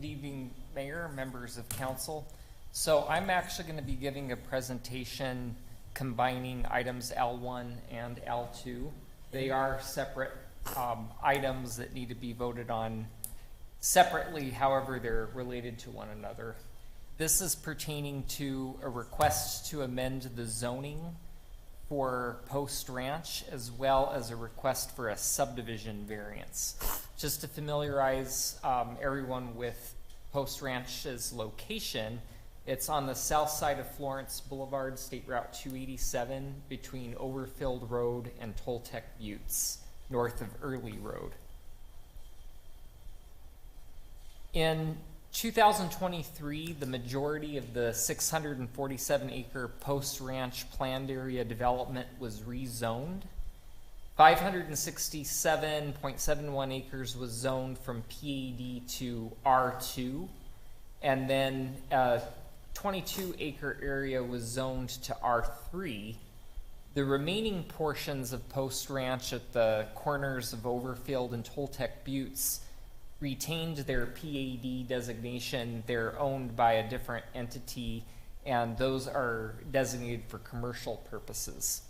evening, Mayor, members of council. So I'm actually going to be giving a presentation combining items L1 and L2. They are separate items that need to be voted on separately, however, they're related to one another. This is pertaining to a request to amend the zoning for Post Ranch, as well as a request for a subdivision variance. Just to familiarize everyone with Post Ranch's location, it's on the south side of Florence Boulevard, State Route 287, between Overfield Road and Toltec Buttes, north of Early Road. In 2023, the majority of the 647-acre Post Ranch planned area development was rezoned. 567.71 acres was zoned from PAD to R2, and then 22-acre area was zoned to R3. The remaining portions of Post Ranch at the corners of Overfield and Toltec Buttes retained their PAD designation. They're owned by a different entity, and those are designated for commercial purposes.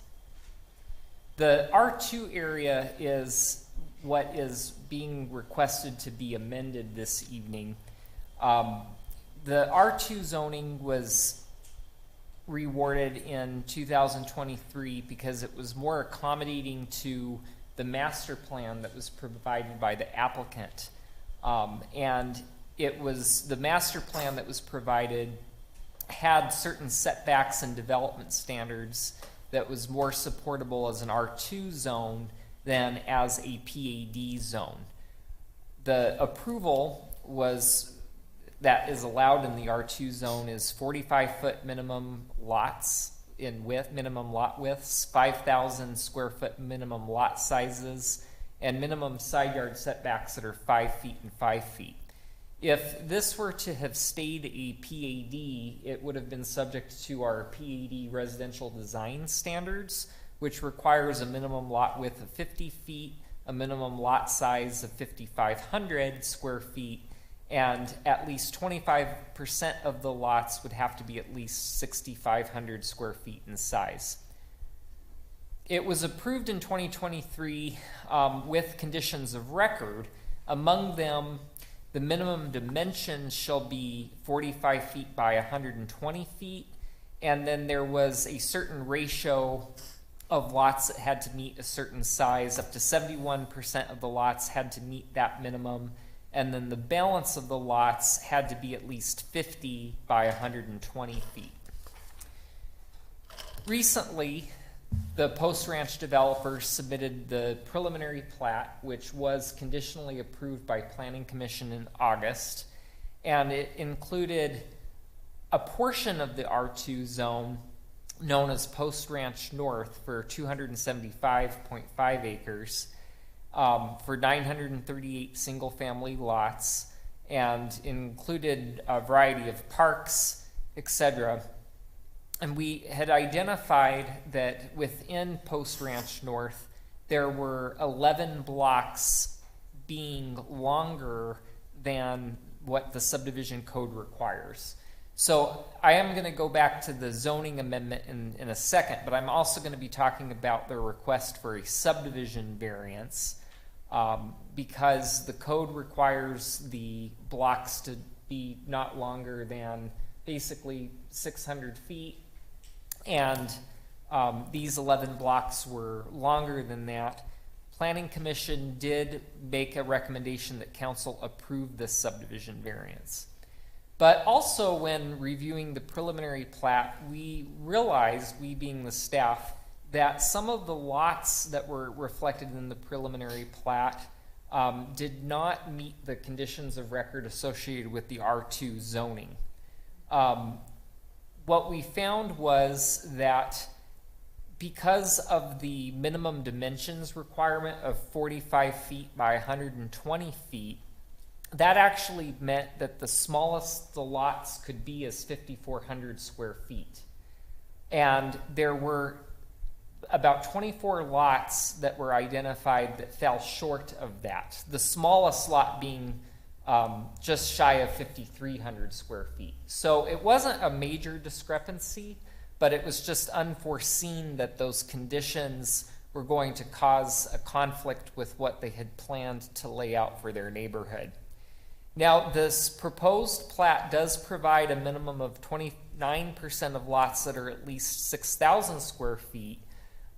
The R2 area is what is being requested to be amended this evening. The R2 zoning was rewarded in 2023 because it was more accommodating to the master plan that was provided by the applicant. And it was the master plan that was provided had certain setbacks and development standards that was more supportable as an R2 zone than as a PAD zone. The approval that is allowed in the R2 zone is 45-foot minimum lots in width, minimum lot widths, 5,000 square foot minimum lot sizes, and minimum side yard setbacks that are 5 feet and 5 feet. If this were to have stayed a PAD, it would have been subject to our PAD residential design standards, which requires a minimum lot width of 50 feet, a minimum lot size of 5,500 square feet, and at least 25% of the lots would have to be at least 6,500 square feet in size. It was approved in 2023 with conditions of record. Among them, the minimum dimensions shall be 45 feet by 120 feet, and then there was a certain ratio of lots that had to meet a certain size. Up to 71% of the lots had to meet that minimum, and then the balance of the lots had to be at least 50 by 120 feet. Recently, the Post Ranch developers submitted the preliminary plat, which was conditionally approved by Planning Commission in August, and it included a portion of the R2 zone known as Post Ranch North for 275.5 acres for 938 single-family lots, and included a variety of parks, etc. And we had identified that within Post Ranch North, there were 11 blocks being longer than what the subdivision code requires. So I am going to go back to the zoning amendment in a second, but I'm also going to be talking about the request for a subdivision variance because the code requires the blocks to be not longer than basically 600 feet. And these 11 blocks were longer than that. Planning Commission did make a recommendation that council approve this subdivision variance. But also when reviewing the preliminary plat, we realized, we being the staff, that some of the lots that were reflected in the preliminary plat did not meet the conditions of record associated with the R2 zoning. What we found was that because of the minimum dimensions requirement of 45 feet by 120 feet, that actually meant that the smallest the lots could be is 5,400 square feet. And there were about 24 lots that were identified that fell short of that. The smallest lot being just shy of 5,300 square feet. So it wasn't a major discrepancy, but it was just unforeseen that those conditions were going to cause a conflict with what they had planned to lay out for their neighborhood. Now, this proposed plat does provide a minimum of 29% of lots that are at least 6,000 square feet.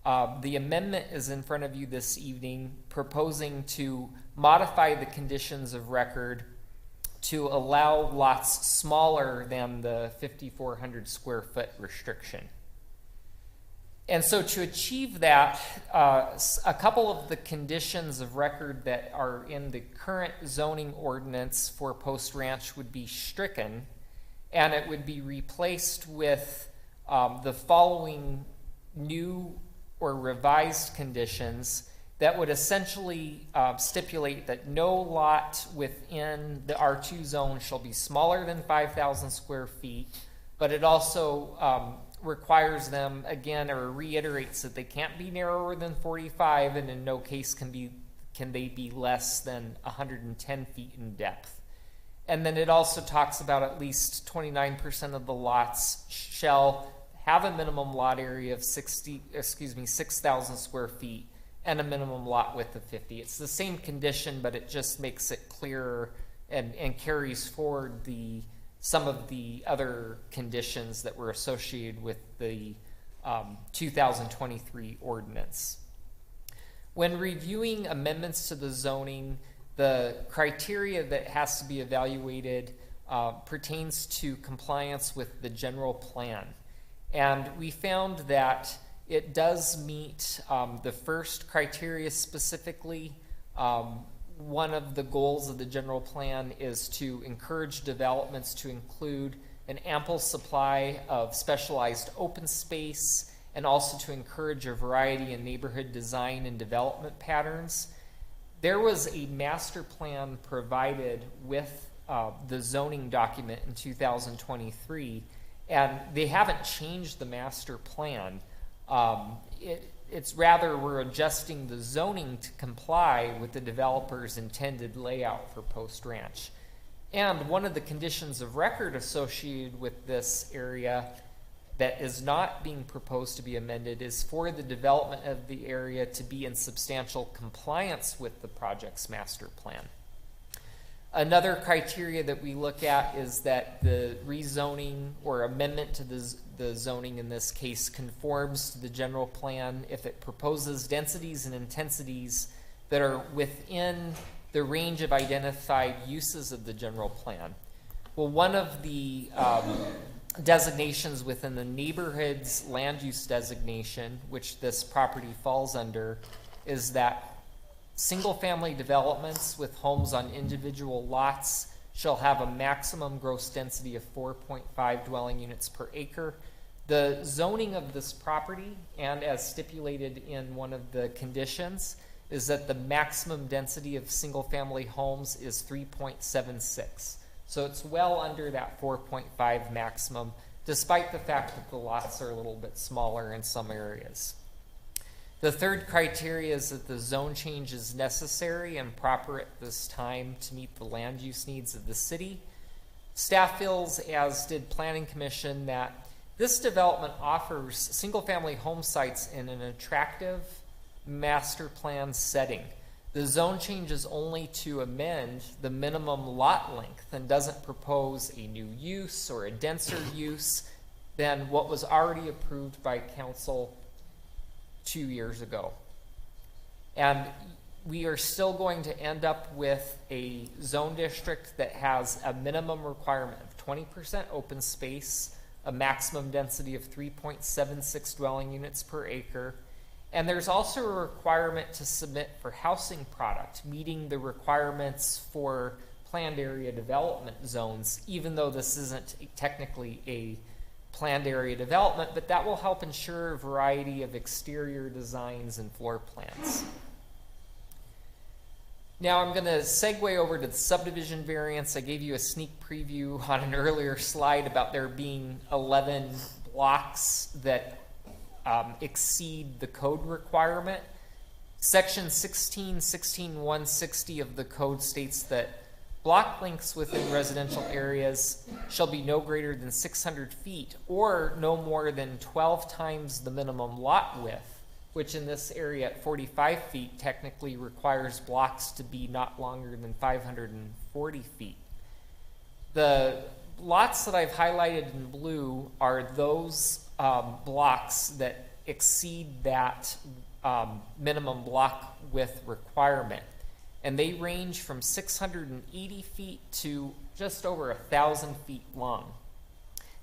The amendment is in front of you this evening, proposing to modify the conditions of record to allow lots smaller than the 5,400 square foot restriction. And so to achieve that, a couple of the conditions of record that are in the current zoning ordinance for Post Ranch would be stricken, and it would be replaced with the following new or revised conditions that would essentially stipulate that no lot within the R2 zone shall be smaller than 5,000 square feet, but it also requires them, again, or reiterates that they can't be narrower than 45, and in no case can they be less than 110 feet in depth. And then it also talks about at least 29% of the lots shall have a minimum lot area of 6,000 square feet and a minimum lot width of 50. It's the same condition, but it just makes it clearer and carries forward some of the other conditions that were associated with the 2023 ordinance. When reviewing amendments to the zoning, the criteria that has to be evaluated pertains to compliance with the general plan. And we found that it does meet the first criteria specifically. One of the goals of the general plan is to encourage developments to include an ample supply of specialized open space, and also to encourage a variety in neighborhood design and development patterns. There was a master plan provided with the zoning document in 2023, and they haven't changed the master plan. It's rather we're adjusting the zoning to comply with the developer's intended layout for Post Ranch. And one of the conditions of record associated with this area that is not being proposed to be amended is for the development of the area to be in substantial compliance with the project's master plan. Another criteria that we look at is that the rezoning or amendment to the zoning in this case conforms to the general plan if it proposes densities and intensities that are within the range of identified uses of the general plan. Well, one of the designations within the neighborhood's land use designation, which this property falls under, is that single-family developments with homes on individual lots shall have a maximum gross density of 4.5 dwelling units per acre. The zoning of this property, and as stipulated in one of the conditions, is that the maximum density of single-family homes is 3.76. So it's well under that 4.5 maximum, despite the fact that the lots are a little bit smaller in some areas. The third criteria is that the zone change is necessary and proper at this time to meet the land use needs of the city. Staff feels, as did Planning Commission, that this development offers single-family home sites in an attractive master plan setting. The zone change is only to amend the minimum lot length and doesn't propose a new use or a denser use than what was already approved by council 2 years ago. And we are still going to end up with a zone district that has a minimum requirement of 20% open space, a maximum density of 3.76 dwelling units per acre. And there's also a requirement to submit for housing product, meeting the requirements for planned area development zones, even though this isn't technically a planned area development, but that will help ensure a variety of exterior designs and floor plans. Now I'm going to segue over to the subdivision variance. I gave you a sneak preview on an earlier slide about there being 11 blocks that exceed the code requirement. Section 16.160 of the code states that block lengths within residential areas shall be no greater than 600 feet or no more than 12 times the minimum lot width, which in this area at 45 feet technically requires blocks to be not longer than 540 feet. The lots that I've highlighted in blue are those blocks that exceed that minimum block width requirement. And they range from 680 feet to just over 1,000 feet long.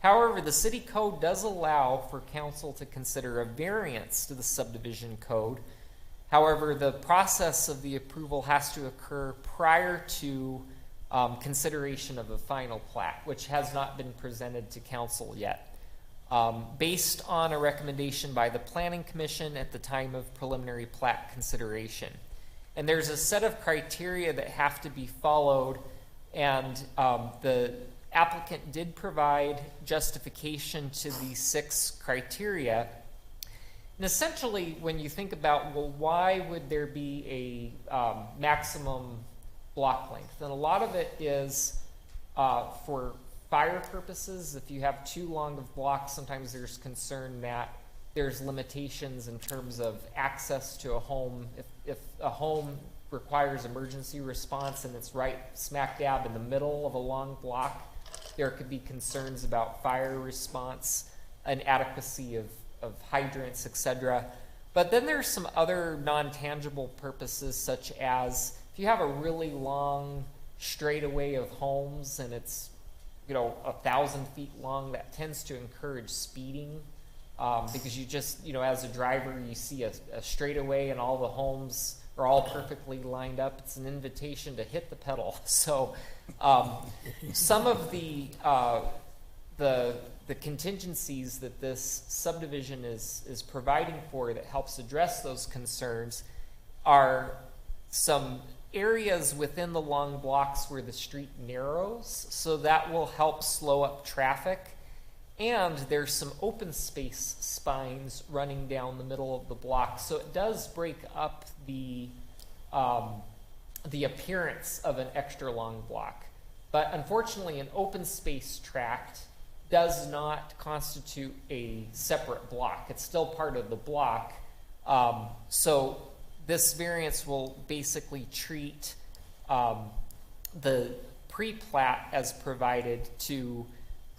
However, the city code does allow for council to consider a variance to the subdivision code. However, the process of the approval has to occur prior to consideration of a final plat, which has not been presented to council yet. Based on a recommendation by the Planning Commission at the time of preliminary plat consideration. And there's a set of criteria that have to be followed, and the applicant did provide justification to these 6 criteria. And essentially, when you think about, well, why would there be a maximum block length? And a lot of it is for fire purposes. If you have too long of blocks, sometimes there's concern that there's limitations in terms of access to a home. If a home requires emergency response and it's right smack dab in the middle of a long block, there could be concerns about fire response, inadequacy of hydrants, etc. But then there's some other non-tangible purposes, such as if you have a really long straightaway of homes and it's 1,000 feet long, that tends to encourage speeding. Because you just, as a driver, you see a straightaway and all the homes are all perfectly lined up. It's an invitation to hit the pedal. So some of the contingencies that this subdivision is providing for that helps address those concerns are some areas within the long blocks where the street narrows. So that will help slow up traffic. And there's some open space spines running down the middle of the block. So it does break up the appearance of an extra long block. But unfortunately, an open space tract does not constitute a separate block. It's still part of the block. So this variance will basically treat the pre-plat as provided to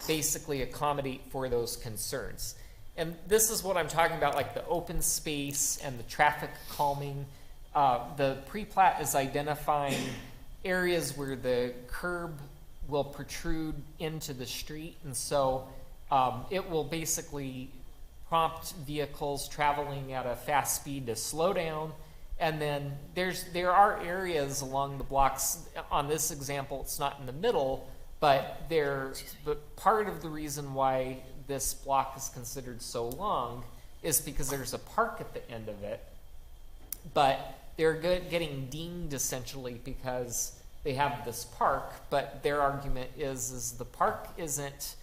basically accommodate for those concerns. And this is what I'm talking about, like the open space and the traffic calming. The pre-plat is identifying areas where the curb will protrude into the street, and so it will basically prompt vehicles traveling at a fast speed to slow down. And then there are areas along the blocks. On this example, it's not in the middle, but part of the reason why this block is considered so long is because there's a park at the end of it. But they're getting dinged essentially because they have this park, but their argument is the park isn't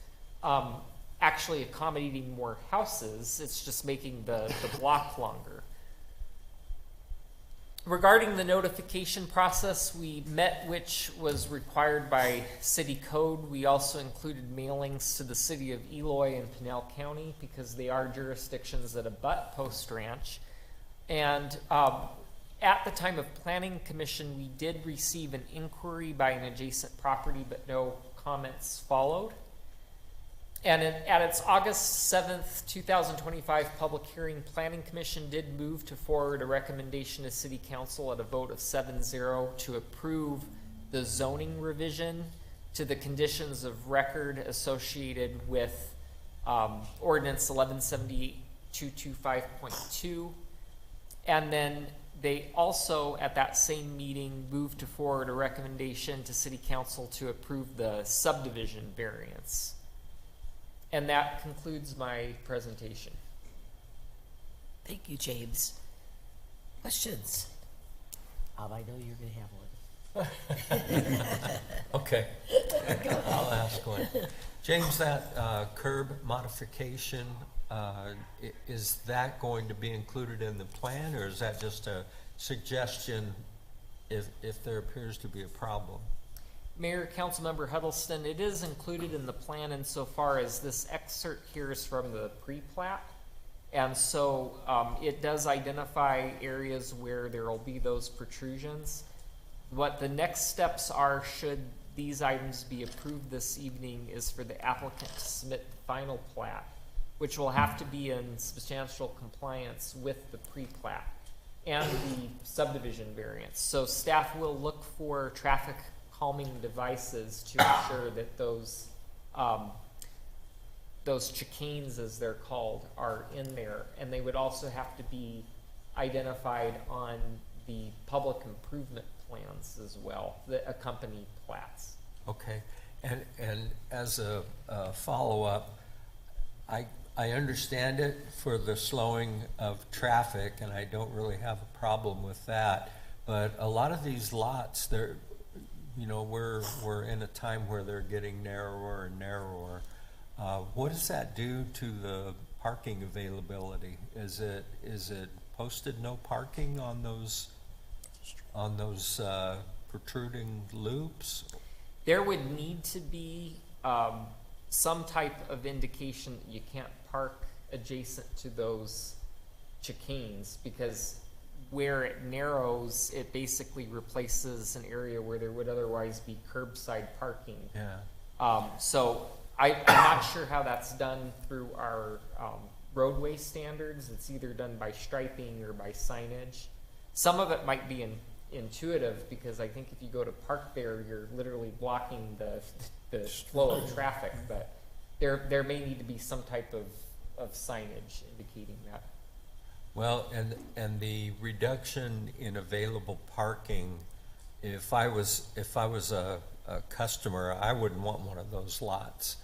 actually accommodating more houses, it's just making the block longer. Regarding the notification process, we met which was required by city code. We also included mailings to the city of Eloy and Pinal County because they are jurisdictions that abut Post Ranch. And at the time of Planning Commission, we did receive an inquiry by an adjacent property, but no comments followed. And at its August 7th, 2025 public hearing, Planning Commission did move to forward a recommendation to City Council at a vote of 7-0 to approve the zoning revision to the conditions of record associated with Ordinance 1170-225.2. And then they also, at that same meeting, moved to forward a recommendation to City Council to approve the subdivision variance. And that concludes my presentation. Thank you, James. Questions? I know you're going to have one. Okay, I'll ask one. James, that curb modification, is that going to be included in the plan, or is that just a suggestion if there appears to be a problem? Mayor, Councilmember Huddleston, it is included in the plan insofar as this excerpt here is from the pre-plat. And so it does identify areas where there will be those protrusions. What the next steps are, should these items be approved this evening, is for the applicant to submit the final plat, which will have to be in substantial compliance with the pre-plat and the subdivision variance. So staff will look for traffic calming devices to ensure that those chicanes, as they're called, are in there. And they would also have to be identified on the public improvement plans as well, that accompany plats. Okay, and as a follow-up, I understand it for the slowing of traffic, and I don't really have a problem with that. But a lot of these lots, they're, you know, we're in a time where they're getting narrower and narrower. What does that do to the parking availability? Is it posted no parking on those protruding loops? There would need to be some type of indication that you can't park adjacent to those chicanes, because where it narrows, it basically replaces an area where there would otherwise be curbside parking. Yeah. So I'm not sure how that's done through our roadway standards. It's either done by striping or by signage. Some of it might be intuitive, because I think if you go to park there, you're literally blocking the flow of traffic, but there may need to be some type of signage indicating that. Well, and the reduction in available parking, if I was a customer, I wouldn't want one of those lots,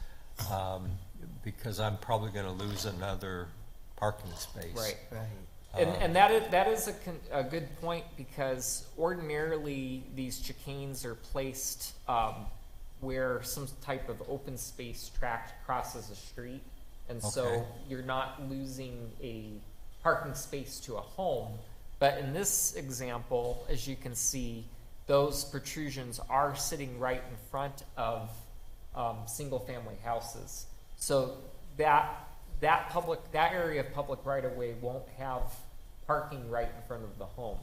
because I'm probably going to lose another parking space. Right. And that is a good point, because ordinarily these chicanes are placed where some type of open space tract crosses a street, and so you're not losing a parking space to a home. But in this example, as you can see, those protrusions are sitting right in front of single-family houses. So that area of public right-of-way won't have parking right in front of the home.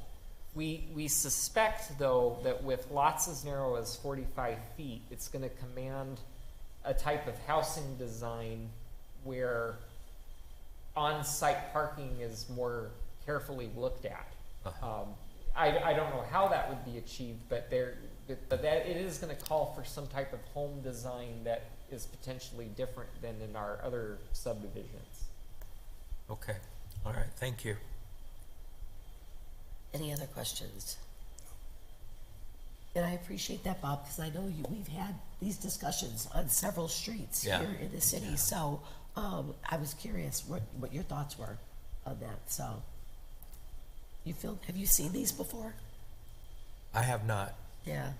We suspect, though, that with lots as narrow as 45 feet, it's going to command a type of housing design where on-site parking is more carefully looked at. I don't know how that would be achieved, but that it is going to call for some type of home design that is potentially different than in our other subdivisions. Okay, all right, thank you. Any other questions? And I appreciate that, Bob, because I know we've had these discussions on several streets here in the city. So I was curious what your thoughts were on that. So have you seen these before? I have not. Yeah.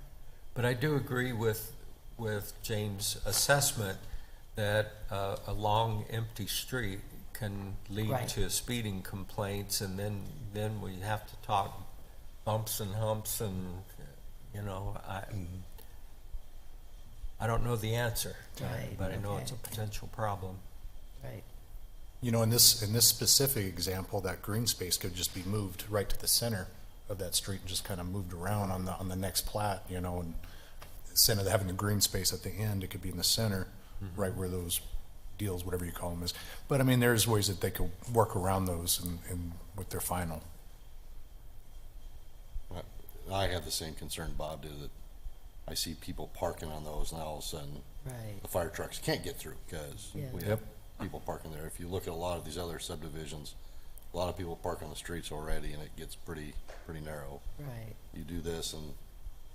But I do agree with James' assessment that a long, empty street can lead to speeding complaints, and then we have to talk bumps and humps, and I don't know the answer, but I know it's a potential problem. Right. You know, in this specific example, that green space could just be moved right to the center of that street and just kind of moved around on the next plat, and instead of having the green space at the end, it could be in the center, right where those deals, whatever you call them is. But I mean, there's ways that they could work around those and with their final. I have the same concern Bob did, that I see people parking on those, and all of a sudden, Right. the fire trucks can't get through, because Yeah. we have people parking there. If you look at a lot of these other subdivisions, a lot of people park on the streets already, and it gets pretty narrow. Right. You do this, and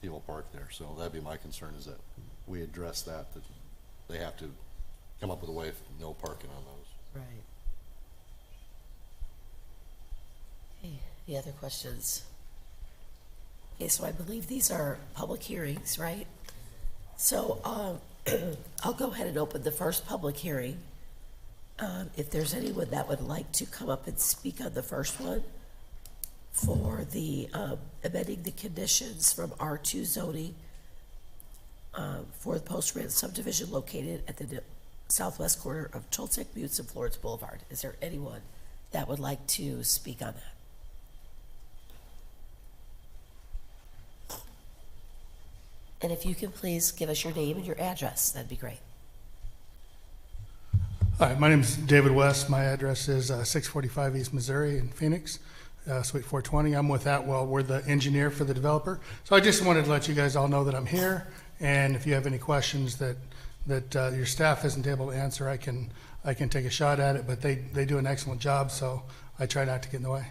people park there, so that'd be my concern, is that we address that they have to come up with a way of no parking on those. Right. Okay, any other questions? Okay, so I believe these are public hearings, right? So I'll go ahead and open the first public hearing. If there's anyone that would like to come up and speak on the first one for the amending the conditions from R2 zoning for the post-grant subdivision located at the southwest corner of Toltec Buttes and Florence Boulevard. Is there anyone that would like to speak on that? And if you can please give us your name and your address, that'd be great. Hi, my name is David West. My address is 645 East Missouri in Phoenix, Suite 420. I'm with Atwell. We're the engineer for the developer. So I just wanted to let you guys all know that I'm here, and if you have any questions that your staff isn't able to answer, I can take a shot at it. But they do an excellent job, so I try not to get in the way.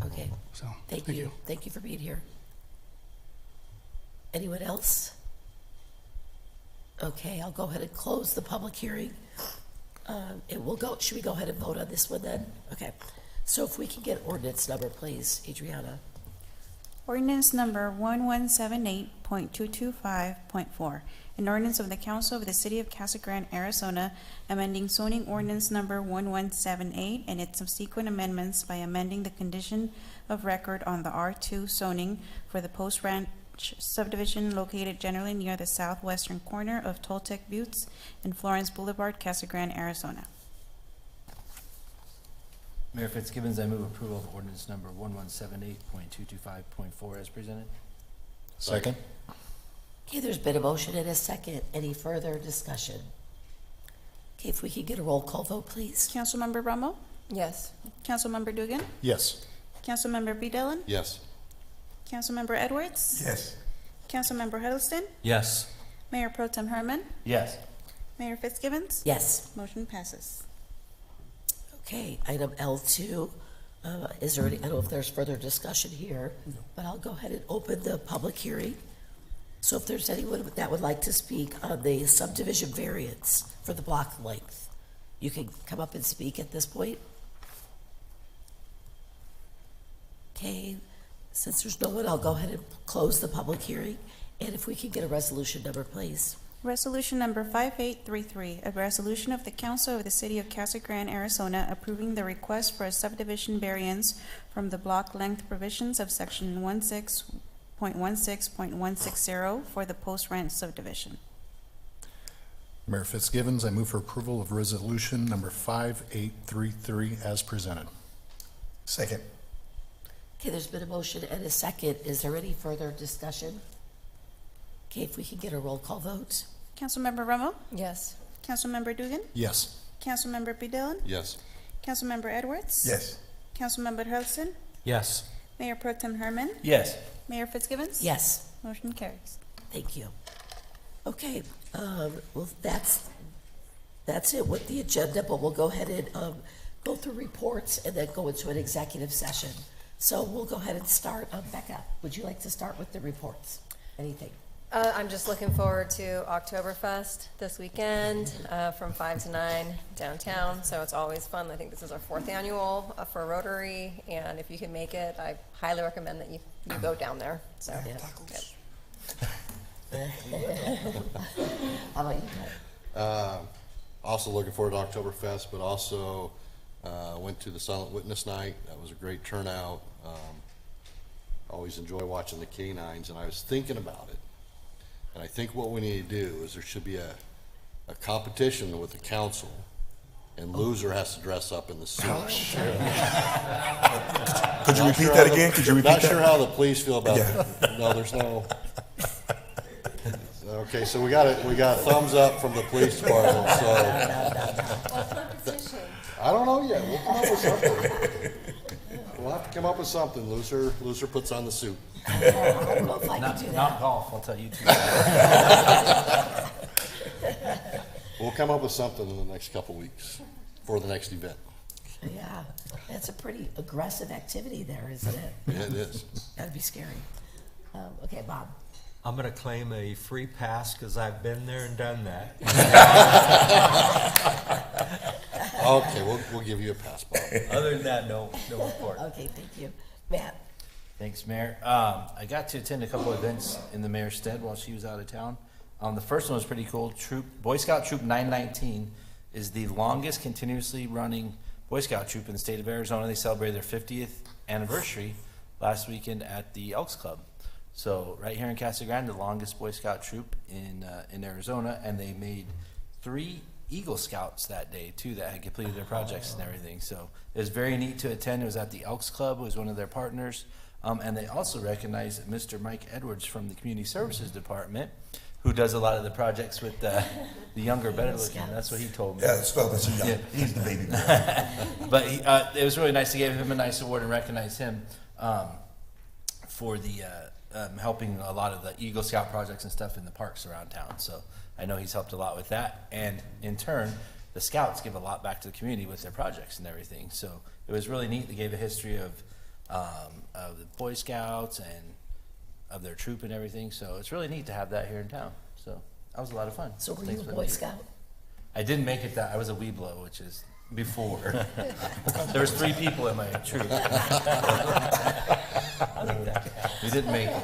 Okay. So Thank you. Thank you for being here. Anyone else? Okay, I'll go ahead and close the public hearing. Should we go ahead and vote on this one then? Okay. So if we can get ordinance number, please, Adriana. Ordinance number 1178.225.4. An ordinance of the Council of the City of Casa Grande, Arizona, amending zoning ordinance number 1178 and its subsequent amendments by amending the condition of record on the R2 zoning for the Post Ranch subdivision located generally near the southwestern corner of Toltec Buttes and Florence Boulevard, Casa Grande, Arizona. Mayor Fitzgibbons, I move approval of ordinance number 1178.225.4 as presented. Second. Okay, there's been a motion and a second. Any further discussion? Okay, if we could get a roll call vote, please. Councilmember Ramo? Yes. Councilmember Dugan? Yes. Councilmember B. Dillon? Yes. Councilmember Edwards? Yes. Councilmember Huddleston? Yes. Mayor Pro Tem Herman? Yes. Mayor Fitzgibbons? Yes. Motion passes. Okay, item L2. Is there any, I don't know if there's further discussion here, but I'll go ahead and open the public hearing. So if there's anyone that would like to speak on the subdivision variance for the block length, you can come up and speak at this point. Okay, since there's no one, I'll go ahead and close the public hearing. And if we can get a resolution number, please. Resolution number 5833, a resolution of the Council of the City of Casa Grande, Arizona, approving the request for a subdivision variance from the block length provisions of section 16.16.160 for the Post Ranch subdivision. Mayor Fitzgibbons, I move for approval of resolution number 5833 as presented. Second. Okay, there's been a motion and a second. Is there any further discussion? Okay, if we can get a roll call vote. Councilmember Ramo? Yes. Councilmember Dugan? Yes. Councilmember B. Dillon? Yes. Councilmember Edwards? Yes. Councilmember Huddleston? Yes. Mayor Pro Tem Herman? Yes. Mayor Fitzgibbons? Yes. Motion carries. Thank you. Okay, well, that's it with the agenda, but we'll go ahead and go through reports and then go into an executive session. So we'll go ahead and start. Becca, would you like to start with the reports? Anything? I'm just looking forward to Oktoberfest this weekend from 5 to 9 downtown. So it's always fun. I think this is our 4th annual for Rotary. And if you can make it, I highly recommend that you go down there. So, Yeah. yep. How about you, Ted? Also looking forward to Oktoberfest, but also went to the Silent Witness Night. That was a great turnout. Always enjoy watching the canines, and I was thinking about it. And I think what we need to do is there should be a competition with the council, and loser has to dress up in the suit. Could you repeat that again? Could you repeat that? Not sure how the police feel about it. No, there's no. Okay, so we got a thumbs up from the police department, so. I don't know yet. We'll come up with something. We'll have to come up with something. Looser puts on the suit. I don't know if I can do Not that. golf, I'll tell you two. We'll come up with something in the next couple weeks for the next event. Yeah, that's a pretty aggressive activity there, isn't it? Yeah, it is. That'd be scary. Okay, Bob. I'm gonna claim a free pass because I've been there and done that. Okay, we'll give you a pass, Bob. Other than that, no report. Okay, thank you. Matt? Thanks, Mayor. I got to attend a couple events in the mayor's stead while she was out of town. The first one was pretty cool. Boy Scout Troop 919 is the longest continuously running Boy Scout troop in the state of Arizona. They celebrated their 50th anniversary last weekend at the Elks Club. So right here in Casa Grande, the longest Boy Scout troop in Arizona, and they made 3 Eagle Scouts that day too that had completed their projects and everything. So it was very neat to attend. It was at the Elks Club. It was one of their partners. And they also recognized Mr. Mike Edwards from the Community Services Department, who does a lot of the projects with the younger, better looking. That's what he told me. Yeah, Spelman's young. Yeah. He's the baby boy. But it was really nice to give him a nice award and recognize him for the helping a lot of the Eagle Scout projects and stuff in the parks around town. So I know he's helped a lot with that. And in turn, the Scouts give a lot back to the community with their projects and everything. So it was really neat. They gave a history of the Boy Scouts and of their troop and everything. So it's really neat to have that here in town. So that was a lot of fun. So were Thanks you a for Boy letting me- Scout? I didn't make it that. I was a Weeblo, which is before. There was 3 people in my troop. We didn't make it.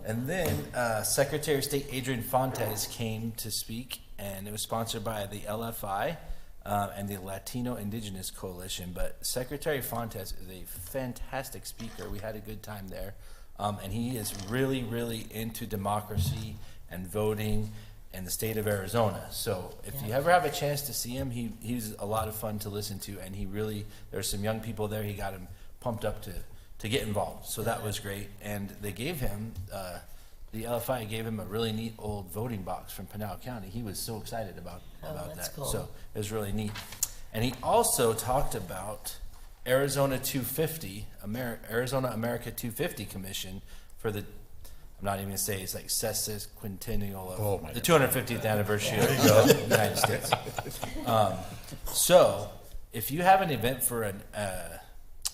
And then Secretary of State Adrian Fontes came to speak, and it was sponsored by the LFI and the Latino Indigenous Coalition. But Secretary Fontes is a fantastic speaker. We had a good time there. And he is really, really into democracy and voting in the state of Arizona. So if you ever have a chance to see him, he's a lot of fun to listen to. And he really, there's some young people there. He got him pumped up to get involved. So that was great. And they gave him, the LFI gave him a really neat old voting box from Pinal County. He was so excited about that's that. cool. So it was really neat. And he also talked about Arizona 250, Arizona America 250 Commission for the, I'm not even gonna say, it's like sesquicentennial of the 250th anniversary of the United States. So if you have an event for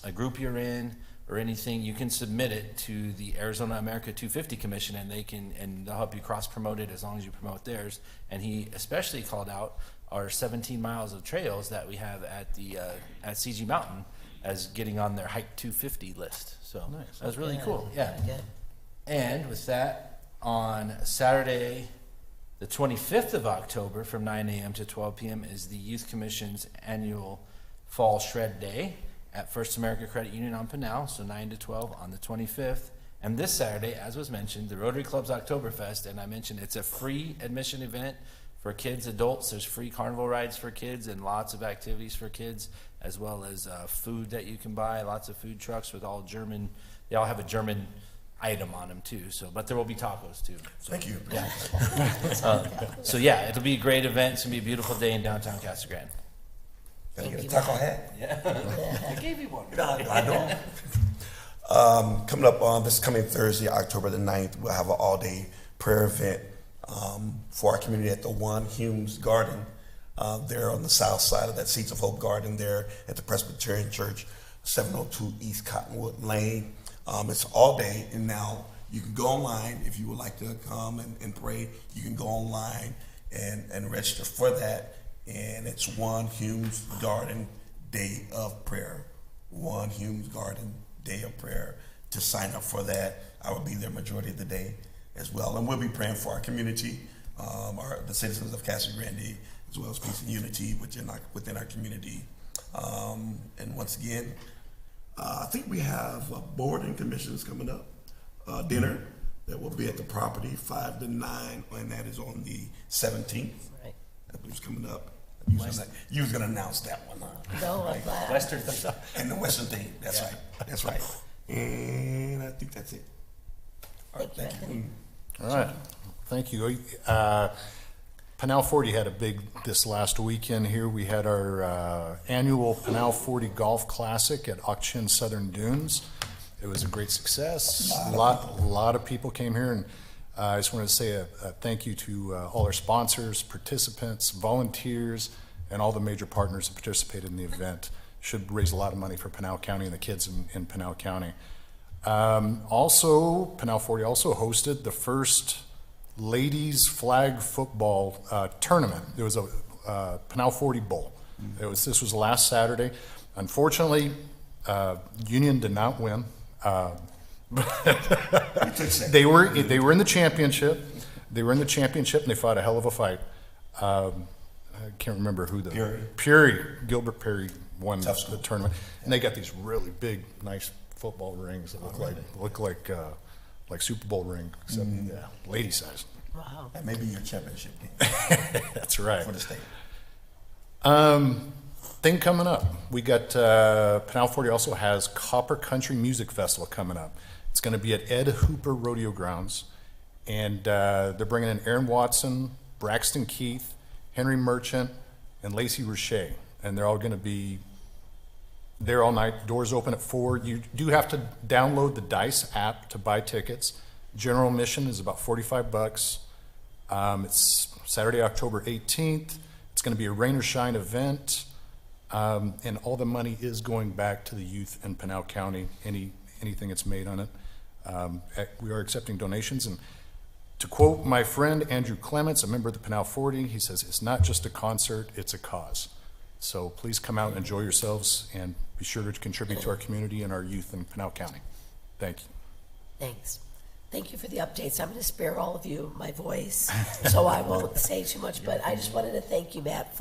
a group you're in or anything, you can submit it to the Arizona America 250 Commission, and they'll help you cross promote it as long as you promote theirs. And he especially called out our 17 miles of trails that we have at the at CG Mountain as getting on their Hike 250 list. So that was really cool. Yeah. Good. And with that, on Saturday, the 25th of October, from 9 a.m. to 12 p.m. is the Youth Commission's annual Fall Shred Day at First America Credit Union on Pinal, so 9 to 12 on the 25th. And this Saturday, as was mentioned, the Rotary Club's Oktoberfest, and I mentioned it's a free admission event for kids, adults. There's free carnival rides for kids and lots of activities for kids, as well as food that you can buy, lots of food trucks with all German, they all have a German item on them too, but there will be tacos too. So, Thank you. Yeah. So yeah, it'll be a great event. It's gonna be a beautiful day in downtown Casa Grande. Can I get a taco hat? Yeah. I gave you one. I know. Coming up on this coming Thursday, October the 9th, we'll have an all-day prayer event for our community at the One Humes Garden. There on the south side of that Seeds of Hope Garden there at the Presbyterian Church, 702 East Cottonwood Lane. It's all day, and now you can go online if you would like to come and pray. You can go online and register for that, and it's One Humes Garden Day of Prayer. One Humes Garden Day of Prayer. To sign up for that, I will be there majority of the day as well, and we'll be praying for our community, the citizens of Casa Grande, as well as peace and unity within our community. And once again, I think we have board and commissions coming up, dinner that will be at the property 5 to 9, and that is on the 17th. Right. That was coming up. You was gonna announce that one, huh? No, I'm glad. Western thing. And the Western thing. That's right. That's right. And I think that's it. All right, thank you. All right, thank you. Pinal 40 had a big, this last weekend here, we had our annual Pinal 40 Golf Classic at Auction Southern Dunes. It was a great success. A lot of people came here, and I just wanted to say a thank you to all our sponsors, participants, volunteers, and all the major partners that participated in the event. Should raise a lot of money for Pinal County and the kids in Pinal County. Also, Pinal 40 also hosted the first ladies flag football tournament. There was a Pinal 40 Bowl. This was last Saturday. Unfortunately, Union did not win. They were in the championship. They were in the championship, and they fought a hell of a fight. I can't remember who Gilbert Perry won the tournament, and they got these really big, nice football rings that look like Super Bowl ring, except lady size. Wow. That may be your championship game. That's right. For the state. Thing coming up. We got Pinal 40 also has Copper Country Music Festival coming up. It's going to be at Ed Hooper Rodeo Grounds, and they're bringing in Aaron Watson, Braxton Keith, Henry Merchant, and Lacey Roche, and they're all going to be there all night. Doors open at 4. You do have to download the DICE app to buy tickets. General admission is about $45. It's Saturday, October 18th. It's going to be a rain or shine event, and all the money is going back to the youth in Pinal County. Anything that's made on it, we are accepting donations. And to quote my friend Andrew Clements, a member of the Pinal 40, he says, "It's not just a concert; it's a cause." So please come out and enjoy yourselves, and be sure to contribute to our community and our youth in Pinal County. Thank you. Thanks. Thank you for the updates. I'm going to spare all of you my voice, so I won't say too much, but I just wanted to thank you, Matt,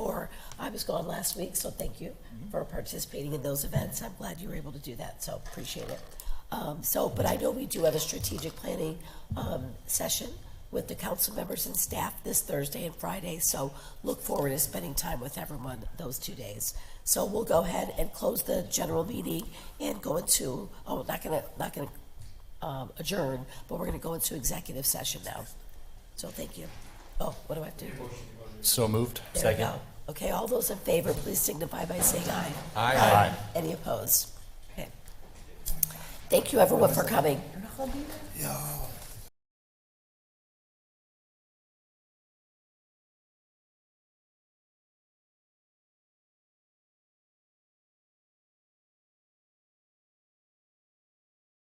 I was gone last week, so thank you for participating in those events. I'm glad you were able to do that, so appreciate it. But I know we do have a strategic planning session with the council members and staff this Thursday and Friday, so look forward to spending time with everyone those 2 days. So we'll go ahead and close the general meeting and go into, not gonna adjourn, but we're gonna go into executive session now. So thank you. Oh, what do I have to do? So moved. There we go. Okay, all those in favor, please signify by saying aye. Aye. Aye. Any opposed? Okay. Thank you, everyone, for coming. Yeah.